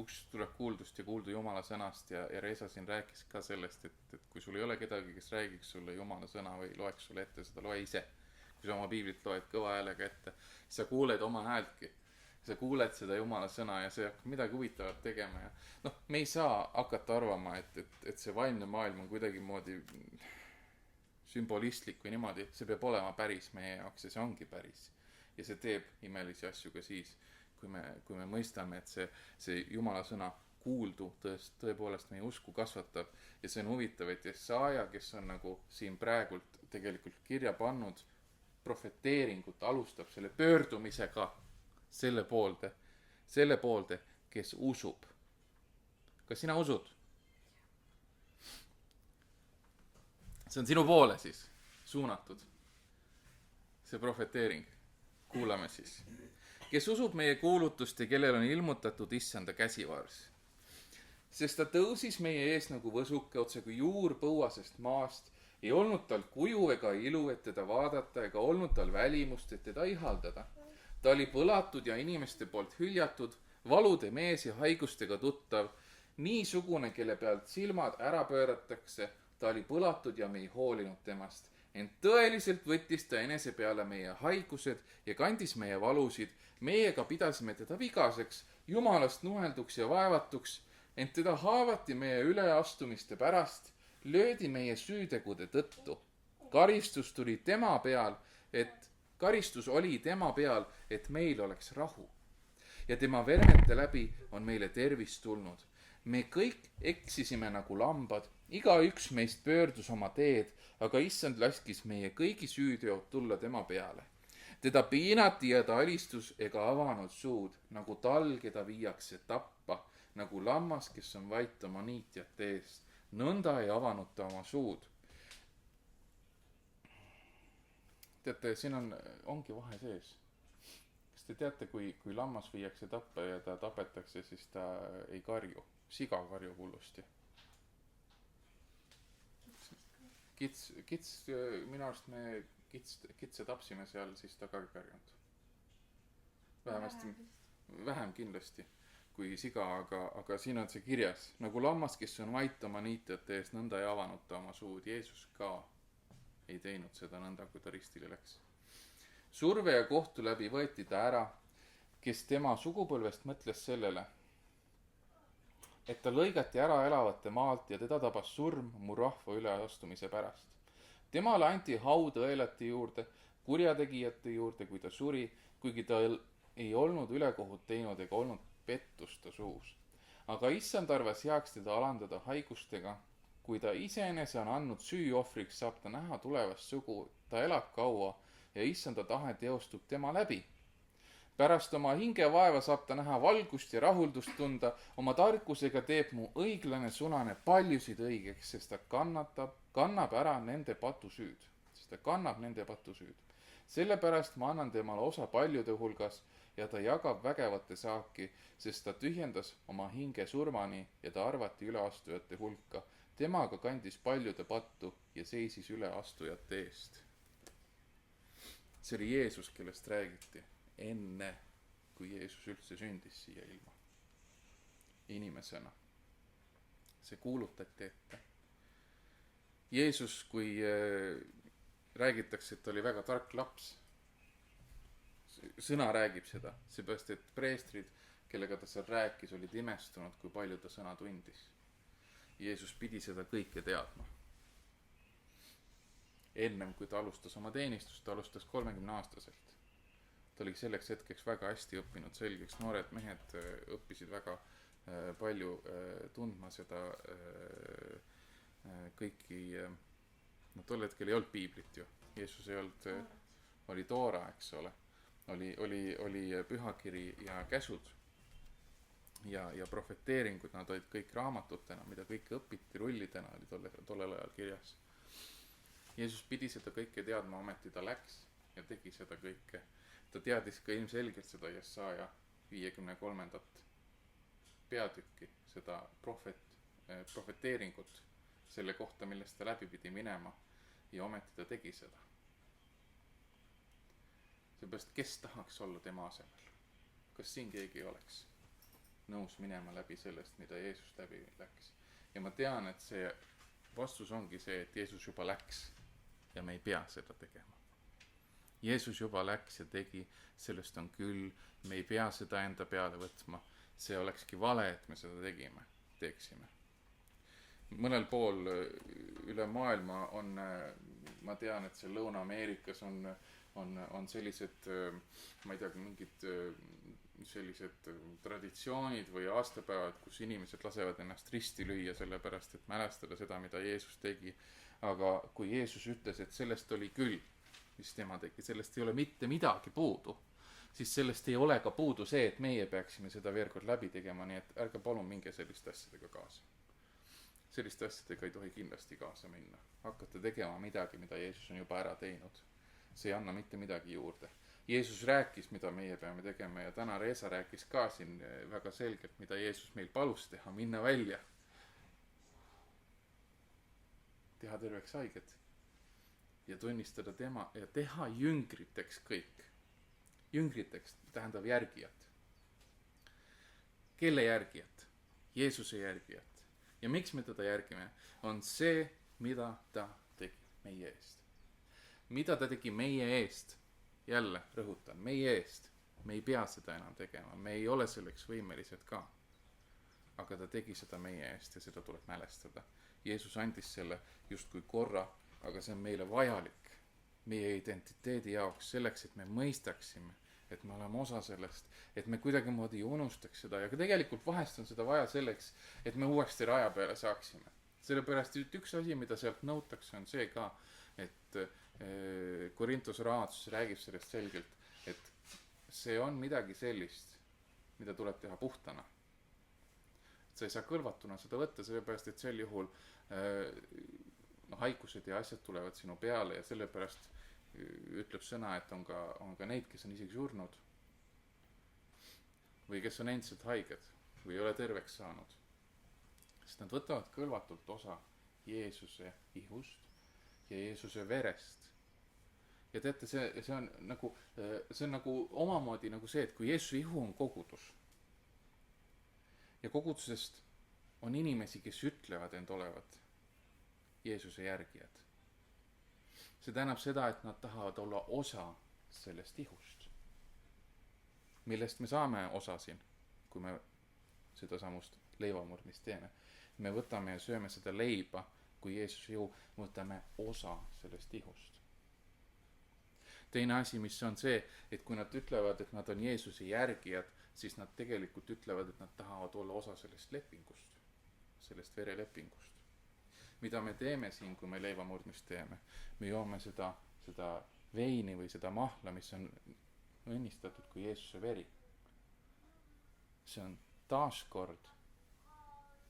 S2: Uks tuleb kuuldust ja kuuldu Jumala sõnast ja Reesa siin rääkis ka sellest, et kui sul ei ole kedagi, kes räägiks sulle Jumala sõna või loeks sulle ette, seda loe ise. Kui sa oma piiblit loed kõva häälega ette, sa kuuled oma häältki. Sa kuuled seda Jumala sõna ja see hakkab midagi huvitavat tegema ja me ei saa hakata arvama, et see vaimne maailm on kuidagi moodi sümbolistlik või niimoodi, see peab olema päris meie jaoks ja see ongi päris. Ja see teeb imelisi asju ka siis, kui me mõistame, et see Jumala sõna kuuldu tõepoolest meie usku kasvatab. Ja see on huvitav, et Jesaja, kes on nagu siin praegult tegelikult kirja pannud profeteeringut, alustab selle pöördumisega selle poolde, kes usub. Kas sina usud? See on sinu poole siis suunatud, see profeteering. Kuulame siis. Kes usub meie kuulutust ja kellel on ilmutatud issanda käsivars. Sest ta tõusis meie ees nagu võsuke otse kui juur põuasest maast. Ei olnud tal kuju ega ilu, et teda vaadata, ega olnud tal välimust, et teda ihaldada. Ta oli põlatud ja inimeste poolt hüljatud, valude mees ja haigustega tuttav, niisugune, kelle pealt silmad ära pööratakse. Ta oli põlatud ja me ei hoolinud temast. Ent tõeliselt võttis ta enese peale meie haigused ja kandis meie valusid. Meiega pidasime teda vigaseks, Jumalast nuhelduks ja vaevatuks, ent teda haavati meie üleastumiste pärast, löödi meie süütegude tõttu. Karistus oli tema peal, et meil oleks rahu. Ja tema verete läbi on meile tervis tulnud. Me kõik eksisime nagu lambad, igaüks meist pöördus oma teed, aga issand laskis meie kõigi süüteod tulla tema peale. Teda piinati ja ta alistus ega avanud suud, nagu tal, keda viiakse tappa, nagu lammas, kes on vait oma niitjate eest. Nõnda ei avanud ta oma suud. Teate, siin ongi vahe sees. Kas te teate, kui lammas viiakse tappa ja ta tapetakse, siis ta ei karju. Siga karjub hullusti. Kits, minu arust me kitse tapsime seal, siis ta ka ei karjunud. Vähemasti, vähem kindlasti kui siga, aga siin on see kirjas. Nagu lammas, kes on vait oma niitjate ees, nõnda ei avanud ta oma suud. Jeesus ka ei teinud seda nõnda, kui ta ristile läks. Surve ja kohtu läbi võeti ta ära, kes tema sugupõlvest mõtles sellele, et ta lõigati ära elavate maalt ja teda tabas surm mu rahva üleastumise pärast. Temale anti haud õelate juurde, kurjategijate juurde, kui ta suri, kuigi ta ei olnud ülekohut teinud ega olnud pettust ta suus. Aga issand arvas heaks teda alandada haigustega. Kui ta iseenese on andnud süüohvriks, saab ta näha tulevast sugu, ta elab kaua ja issanda tahe teostub tema läbi. Pärast oma hingevaeva saab ta näha valgust ja rahuldust tunda, oma tarkusega teeb mu õiglane sunane paljusid õigeks, sest ta kannab ära nende patusüüd. Sellepärast ma annan temale osa paljude hulgas ja ta jagab vägevate saaki, sest ta tühjendas oma hinge surmani ja ta arvati üleastujate hulka. Temaga kandis paljude pattu ja seisis üleastujate eest. See oli Jeesus, kellest räägiti enne, kui Jeesus üldse sündis siia ilma. Inimesena. See kuulutati ette. Jeesus, kui räägitakse, et oli väga tark laps, sõna räägib seda, seepärast, et preestrid, kellega ta seal rääkis, olid imestunud, kui palju ta sõna tundis. Jeesus pidi seda kõike teadma. Ennem, kui ta alustas oma teenistust, ta alustas 30-aastaselt. Ta oli selleks hetkeks väga hästi õppinud selgeks. Noored mehed õppisid väga palju tundma seda kõiki, tol hetkel ei olnud piiblit ju. Jeesus ei olnud, oli Toora, eks ole. Oli pühakiri ja käsud ja profeteeringud, nad olid kõik raamatutena, mida kõike õpiti rullidena, oli tollel ajal kirjas. Jeesus pidi seda kõike teadma, ometi ta läks ja tegi seda kõike. Ta teadis ka ilmselgelt seda Jesaja 53. peatükki, seda profeteeringut selle kohta, millest ta läbi pidi minema ja ometi ta tegi seda. Seepärast, kes tahaks olla tema asemel? Kas siin keegi oleks nõus minema läbi sellest, mida Jeesus läbi läks? Ja ma tean, et see vastus ongi see, et Jeesus juba läks ja me ei pea seda tegema. Jeesus juba läks ja tegi, sellest on küll, me ei pea seda enda peale võtma. See olekski vale, et me seda teeksime. Mõnel pool üle maailma on ma tean, et seal Lõuna-Ameerikas on sellised, ma ei tea, mingid sellised traditsioonid või aastapäevad, kus inimesed lasevad ennast risti lüüa sellepärast, et mälestada seda, mida Jeesus tegi. Aga kui Jeesus ütles, et sellest oli küll, mis tema tegi, sellest ei ole mitte midagi puudu, siis sellest ei ole ka puudu see, et meie peaksime seda veel kord läbi tegema, nii et ärge palun minge selliste asjadega kaasa. Selliste asjadega ei tohi kindlasti kaasa minna. Hakkate tegema midagi, mida Jeesus on juba ära teinud. See ei anna mitte midagi juurde. Jeesus rääkis, mida meie peame tegema ja täna Reesa rääkis ka siin väga selgelt, mida Jeesus meil palus teha, minna välja. Teha terveks haiged ja tunnistada tema ja teha jüngriteks kõik. Jüngriteks tähendab järgijat. Kelle järgijat? Jeesuse järgijat. Ja miks me teda järgime? On see, mida ta tegi meie eest. Mida ta tegi meie eest? Jälle rõhutan, meie eest. Me ei pea seda enam tegema. Me ei ole selleks võimelised ka. Aga ta tegi seda meie eest ja seda tuleb mälestada. Jeesus andis selle justkui korra, aga see on meile vajalik. Meie identiteedi jaoks selleks, et me mõistaksime, et me oleme osa sellest, et me kuidagi moodi unustaks seda ja tegelikult vahest on seda vaja selleks, et me uuesti raja peale saaksime. Sellepärast üks asi, mida sealt nõutakse, on see ka, et Korintuse raamatus räägib sellest selgelt, et see on midagi sellist, mida tuleb teha puhtana. Sa ei saa kõlvatuna seda võtta, sellepärast, et sel juhul haigused ja asjad tulevad sinu peale ja sellepärast ütleb sõna, et on ka neid, kes on isegi surnud või kes on endiselt haiged või ei ole terveks saanud. Sest nad võtavad kõlvatult osa Jeesuse ihust ja Jeesuse verest. Ja teate, see on nagu omamoodi nagu see, et kui Jeesuse ihu on kogudus ja kogudusest on inimesi, kes ütlevad end olevat Jeesuse järgijad. See tähendab seda, et nad tahavad olla osa sellest ihust, millest me saame osa siin, kui me seda samust leivamurdmist teeme. Me võtame ja sööme seda leiba, kui Jeesus ihu, võtame osa sellest ihust. Teine asi, mis on see, et kui nad ütlevad, et nad on Jeesuse järgijad, siis nad tegelikult ütlevad, et nad tahavad olla osa sellest lepingust, sellest verelepingust. Mida me teeme siin, kui me leivamurdmist teeme? Me joome seda veini või seda mahla, mis on õnnistatud kui Jeesuse veri. See on taaskord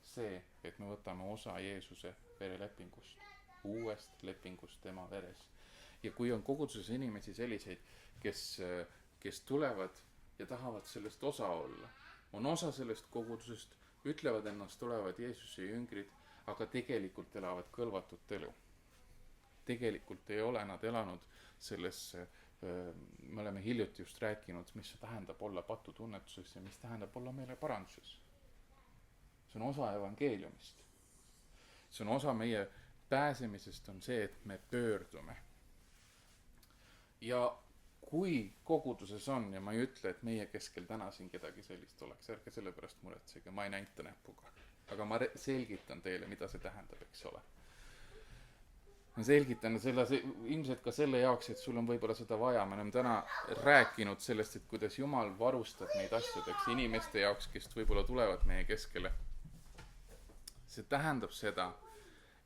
S2: see, et me võtame osa Jeesuse verelepingust, uuest lepingust tema veres. Ja kui on koguduses inimesi selliseid, kes tulevad ja tahavad sellest osa olla, on osa sellest kogudusest, ütlevad ennast tulevad Jeesuse jüngrid, aga tegelikult elavad kõlvatut elu. Tegelikult ei ole nad elanud sellesse, me oleme hiljuti just rääkinud, mis tähendab olla patutunnetuses ja mis tähendab olla meile paranduses. See on osa evangeeliumist. See on osa meie pääsemisest, on see, et me pöördume. Ja kui koguduses on, ja ma ei ütle, et meie keskel täna siin kedagi sellist oleks, ärge sellepärast muretsege, ma ei näita näpuga. Aga ma selgitan teile, mida see tähendab, eks ole. Ma selgitan selle, ilmselt ka selle jaoks, et sul on võib-olla seda vaja. Me oleme täna rääkinud sellest, et kuidas Jumal varustab neid asjadeks inimeste jaoks, kes võib-olla tulevad meie keskele. See tähendab seda,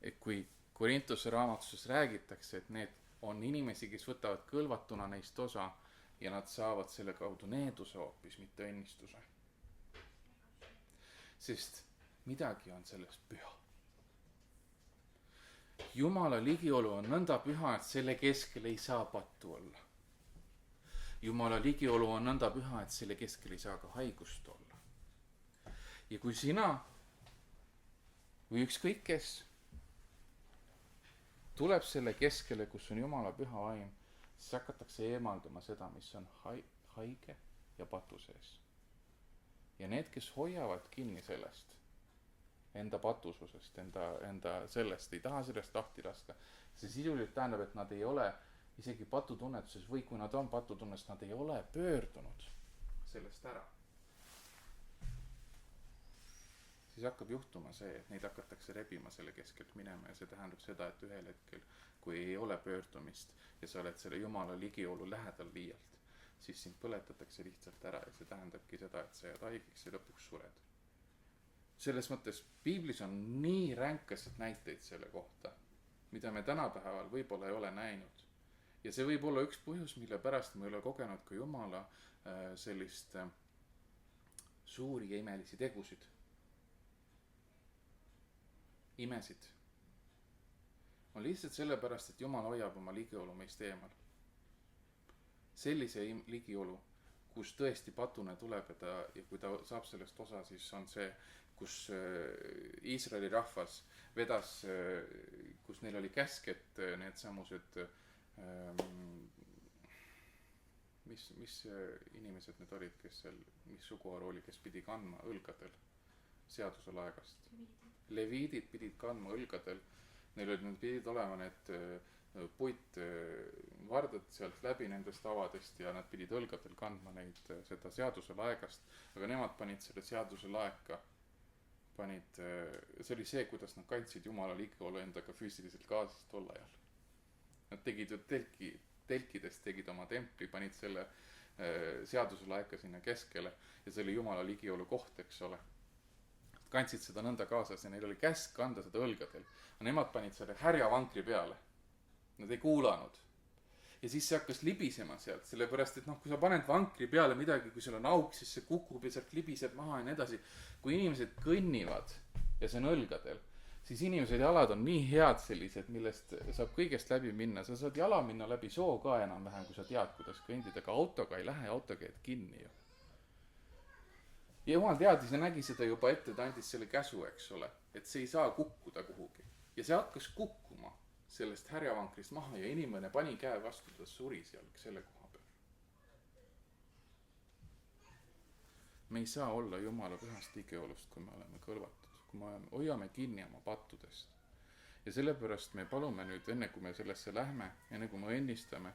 S2: et kui Korintuse raamatuses räägitakse, et need on inimesi, kes võtavad kõlvatuna neist osa ja nad saavad selle kaudu needuse hoopis, mitte õnnistuse. Sest midagi on sellest püha. Jumala ligiolu on nõnda püha, et selle keskel ei saa pattu olla. Jumala ligiolu on nõnda püha, et selle keskel ei saa ka haigust olla. Ja kui sina või ükskõik kes tuleb selle keskele, kus on Jumala püha vaim, siis hakatakse eemaldama seda, mis on haige ja patu sees. Ja need, kes hoiavad kinni sellest, enda patususest, enda sellest, ei taha sellest lahti laska, see sisuliselt tähendab, et nad ei ole isegi patutunnetuses või kui nad on patutunnes, nad ei ole pöördunud sellest ära. Siis hakkab juhtuma see, et neid hakatakse rebima selle keskelt minema ja see tähendab seda, et ühel hetkel kui ei ole pöördumist ja sa oled selle Jumala ligiolu lähedal liialt, siis sind põletatakse lihtsalt ära ja see tähendabki seda, et sa jääd haigeks ja lõpuks sured. Selles mõttes piiblis on nii ränkasid näiteid selle kohta, mida me tänapäeval võib-olla ei ole näinud. Ja see võib olla üks põhjus, mille pärast me ei ole kogenud ka Jumala sellist suuri ja imelisi tegusid. Imesid. On lihtsalt sellepärast, et Jumal hoiab oma ligiolu meist eemal. Sellise ligiolu, kus tõesti patune tuleb ja kui ta saab sellest osa, siis on see, kus Iisraeli rahvas vedas, kus neil oli käsk, et need samused mis inimesed need olid, kes seal, mis suguharu oli, kes pidi kandma õlgadel seaduse laegast. Leviidid pidid kandma õlgadel, need pidid olema need puitvardad sealt läbi nendest avadest ja nad pidid õlgadel kandma seda seaduse laegast, aga nemad panid selle seaduse laeka, see oli see, kuidas nad kandsid Jumala ligiolu endaga füüsiliselt kaasas tol ajal. Nad tegid ju telkidest tegid oma templi, panid selle seaduse laeka sinna keskele ja see oli Jumala ligiolu koht, eks ole. Kandsid seda nõnda kaasas ja neil oli käsk kanda seda õlgadel. Nemad panid selle härjavankri peale. Nad ei kuulanud. Ja siis see hakkas libisema sealt, sellepärast, et kui sa paned vankri peale midagi, kui seal on auk, siis see kukub ja sealt libiseb maha ja nii edasi. Kui inimesed kõnnivad ja see on õlgadel, siis inimesed jalad on nii head sellised, millest saab kõigest läbi minna. Sa saad jala minna läbi soo ka enam-vähem, kui sa tead, kuidas kõndida, aga autoga ei lähe, autoga jääd kinni ju. Ja Jumal teadis ja nägi seda juba ette, ta andis selle käsu, eks ole, et see ei saa kukkuda kuhugi. Ja see hakkas kukkuma sellest härjavankrist maha ja inimene pani käe vastu, ta suri seal selle koha peal. Me ei saa olla Jumala pühast ligiolust, kui me oleme kõlvatud, kui me hoiame kinni oma pattudest. Ja sellepärast me palume nüüd, enne kui me sellesse lähme, enne kui me õnnistame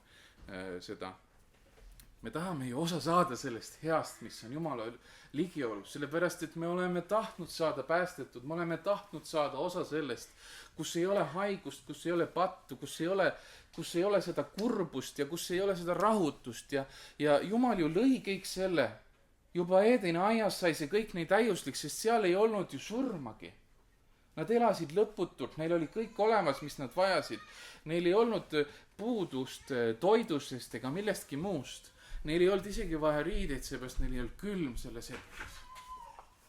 S2: seda, me tahame ju osa saada sellest heast, mis on Jumala ligiolus, sellepärast, et me oleme tahtnud saada päästetud, me oleme tahtnud saada osa sellest, kus ei ole haigust, kus ei ole pattu, kus ei ole seda kurbust ja kus ei ole seda rahutust ja Jumal ju lõi kõik selle. Juba Eedeni aias sai see kõik nii täiuslik, sest seal ei olnud ju surmagi. Nad elasid lõputult, neil oli kõik olemas, mis nad vajasid. Neil ei olnud puudust toidusest ega millestki muust. Neil ei olnud isegi vaja riideid, seepärast neil ei olnud külm selles hetkes.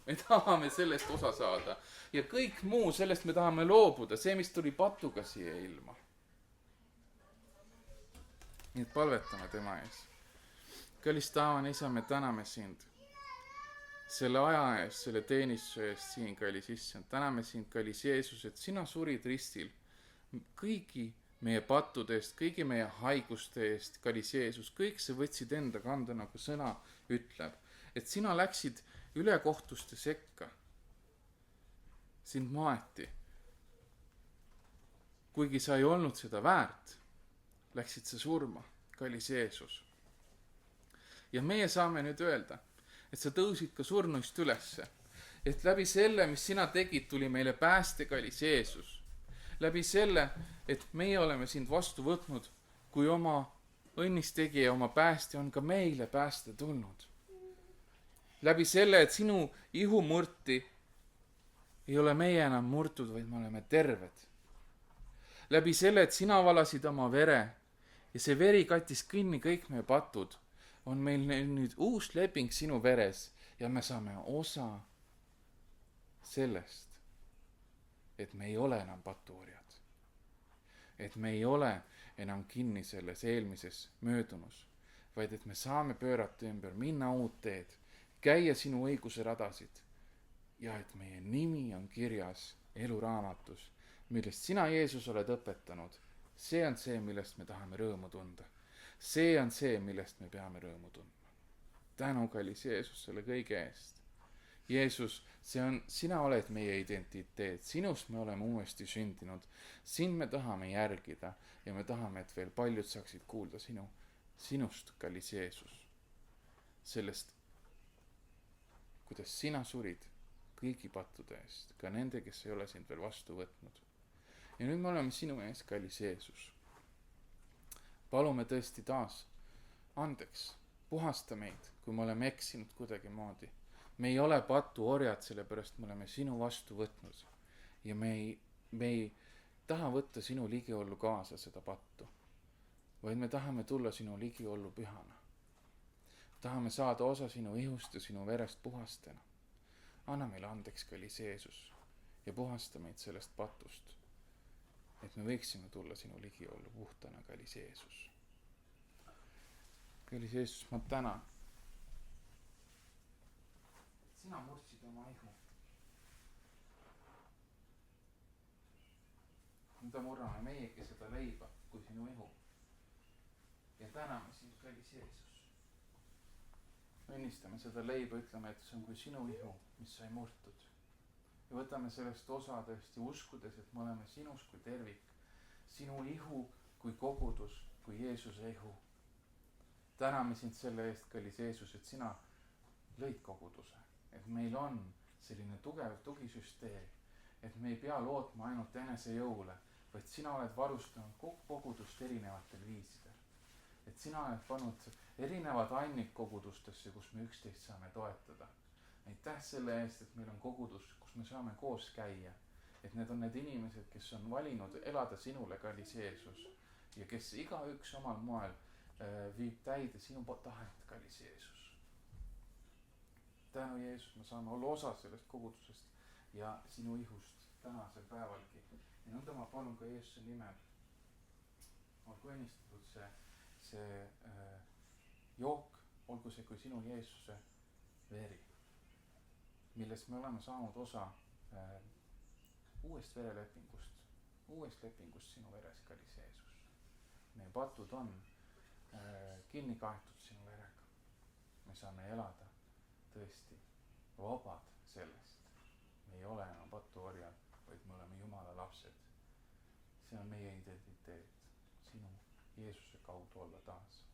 S2: Me tahame sellest osa saada. Ja kõik muu, sellest me tahame loobuda. See, mis tuli patuga siia ilma. Nii et palvetame tema ees. Kallis taavan, isa, me täname sind. Selle aja eest, selle teenistuse eest siin, kallis issand. Täname sind, kallis Jeesus, et sina surid ristil kõigi meie pattude eest, kõigi meie haiguste eest, kallis Jeesus, kõik see võtsid enda kanda, nagu sõna ütleb, et sina läksid ülekohtuste sekka, sind maeti, kuigi sa ei olnud seda väärt, läksid sa surma, kallis Jeesus. Ja meie saame nüüd öelda, et sa tõusid ka surnuist ülesse, et läbi selle, mis sina tegid, tuli meile pääste, kallis Jeesus. Läbi selle, et meie oleme sind vastu võtnud, kui oma õnnistegija, oma päästja on ka meile pääste tulnud. Läbi selle, et sinu ihumurti ei ole meie enam murtud, vaid me oleme terved. Läbi selle, et sina valasid oma vere ja see veri kattis kinni kõik meie patud, on meil nüüd uus leping sinu veres ja me saame osa sellest, et me ei ole enam patuorjad. Et me ei ole enam kinni selles eelmises möödunus, vaid et me saame pöörata ümber, minna uut teed, käia sinu õiguse radasid ja et meie nimi on kirjas eluraamatus, millest sina, Jeesus, oled õpetanud. See on see, millest me tahame rõõmu tunda. See on see, millest me peame rõõmu tundma. Tänu, kallis Jeesus, selle kõige eest. Jeesus, sina oled meie identiteet, sinust me oleme uuesti sündinud, sind me tahame järgida ja me tahame, et veel paljud saaksid kuulda sinust, kallis Jeesus. Sellest, kuidas sina surid kõigi pattude eest, ka nende, kes ei ole sind veel vastu võtnud. ja nüüd me oleme sinu ees, kallis Jeesus. palume tõesti taas andeks, puhasta meid, kui me oleme eksinud kuidagimoodi. me ei ole patuorjad, sellepärast me oleme sinu vastu võtnud ja me ei taha võtta sinu ligiollu kaasa seda pattu, vaid me tahame tulla sinu ligiollu pühana. Tahame saada osa sinu ihust ja sinu verest puhastena. Anna meile andeks, kallis Jeesus, ja puhasta meid sellest patust, et me võiksime tulla sinu ligiollu puhtana, kallis Jeesus. Kallis Jeesus, ma tänan. Sina murdsid oma ihu. Nüüd murrame meiegi seda leiba kui sinu ihu. Ja täname sind, kallis Jeesus. Õnnistame seda leiba, ütleme, et see on kui sinu ihu, mis sai murtud. Ja võtame sellest osa tõesti uskudes, et me oleme sinus kui tervik. Sinu ihu kui kogudus, kui Jeesuse ihu. Täname sind selle eest, kallis Jeesus, et sina lõid koguduse. Et meil on selline tugev tugisüsteem, et me ei pea lootma ainult enese jõule, vaid sina oled varustanud kogudust erinevatel viisidel. Et sina oled pannud erinevad annid kogudustesse, kus me üksteist saame toetada. Aitäh selle eest, et meil on kogudus, kus me saame koos käia. Et need on need inimesed, kes on valinud elada sinule, kallis Jeesus. Ja kes igaüks omal moel viib täide sinu tahet, kallis Jeesus. Tänu Jeesus, me saame olla osa sellest kogudusest ja sinu ihust tänasel päevalgi. Ja nõnda ma palun ka Jeesuse nimel. Olgu õnnistatud see jook, olgu see kui sinu Jeesuse veri, milles me oleme saanud osa uuest lepingust sinu veres, kallis Jeesus. Meie patud on kinni kaetud sinu verega. Me saame elada tõesti vabad sellest. Me ei ole enam patuorjad, vaid me oleme Jumala lapsed. See on meie identiteet, sinu Jeesuse kaudu olla taas.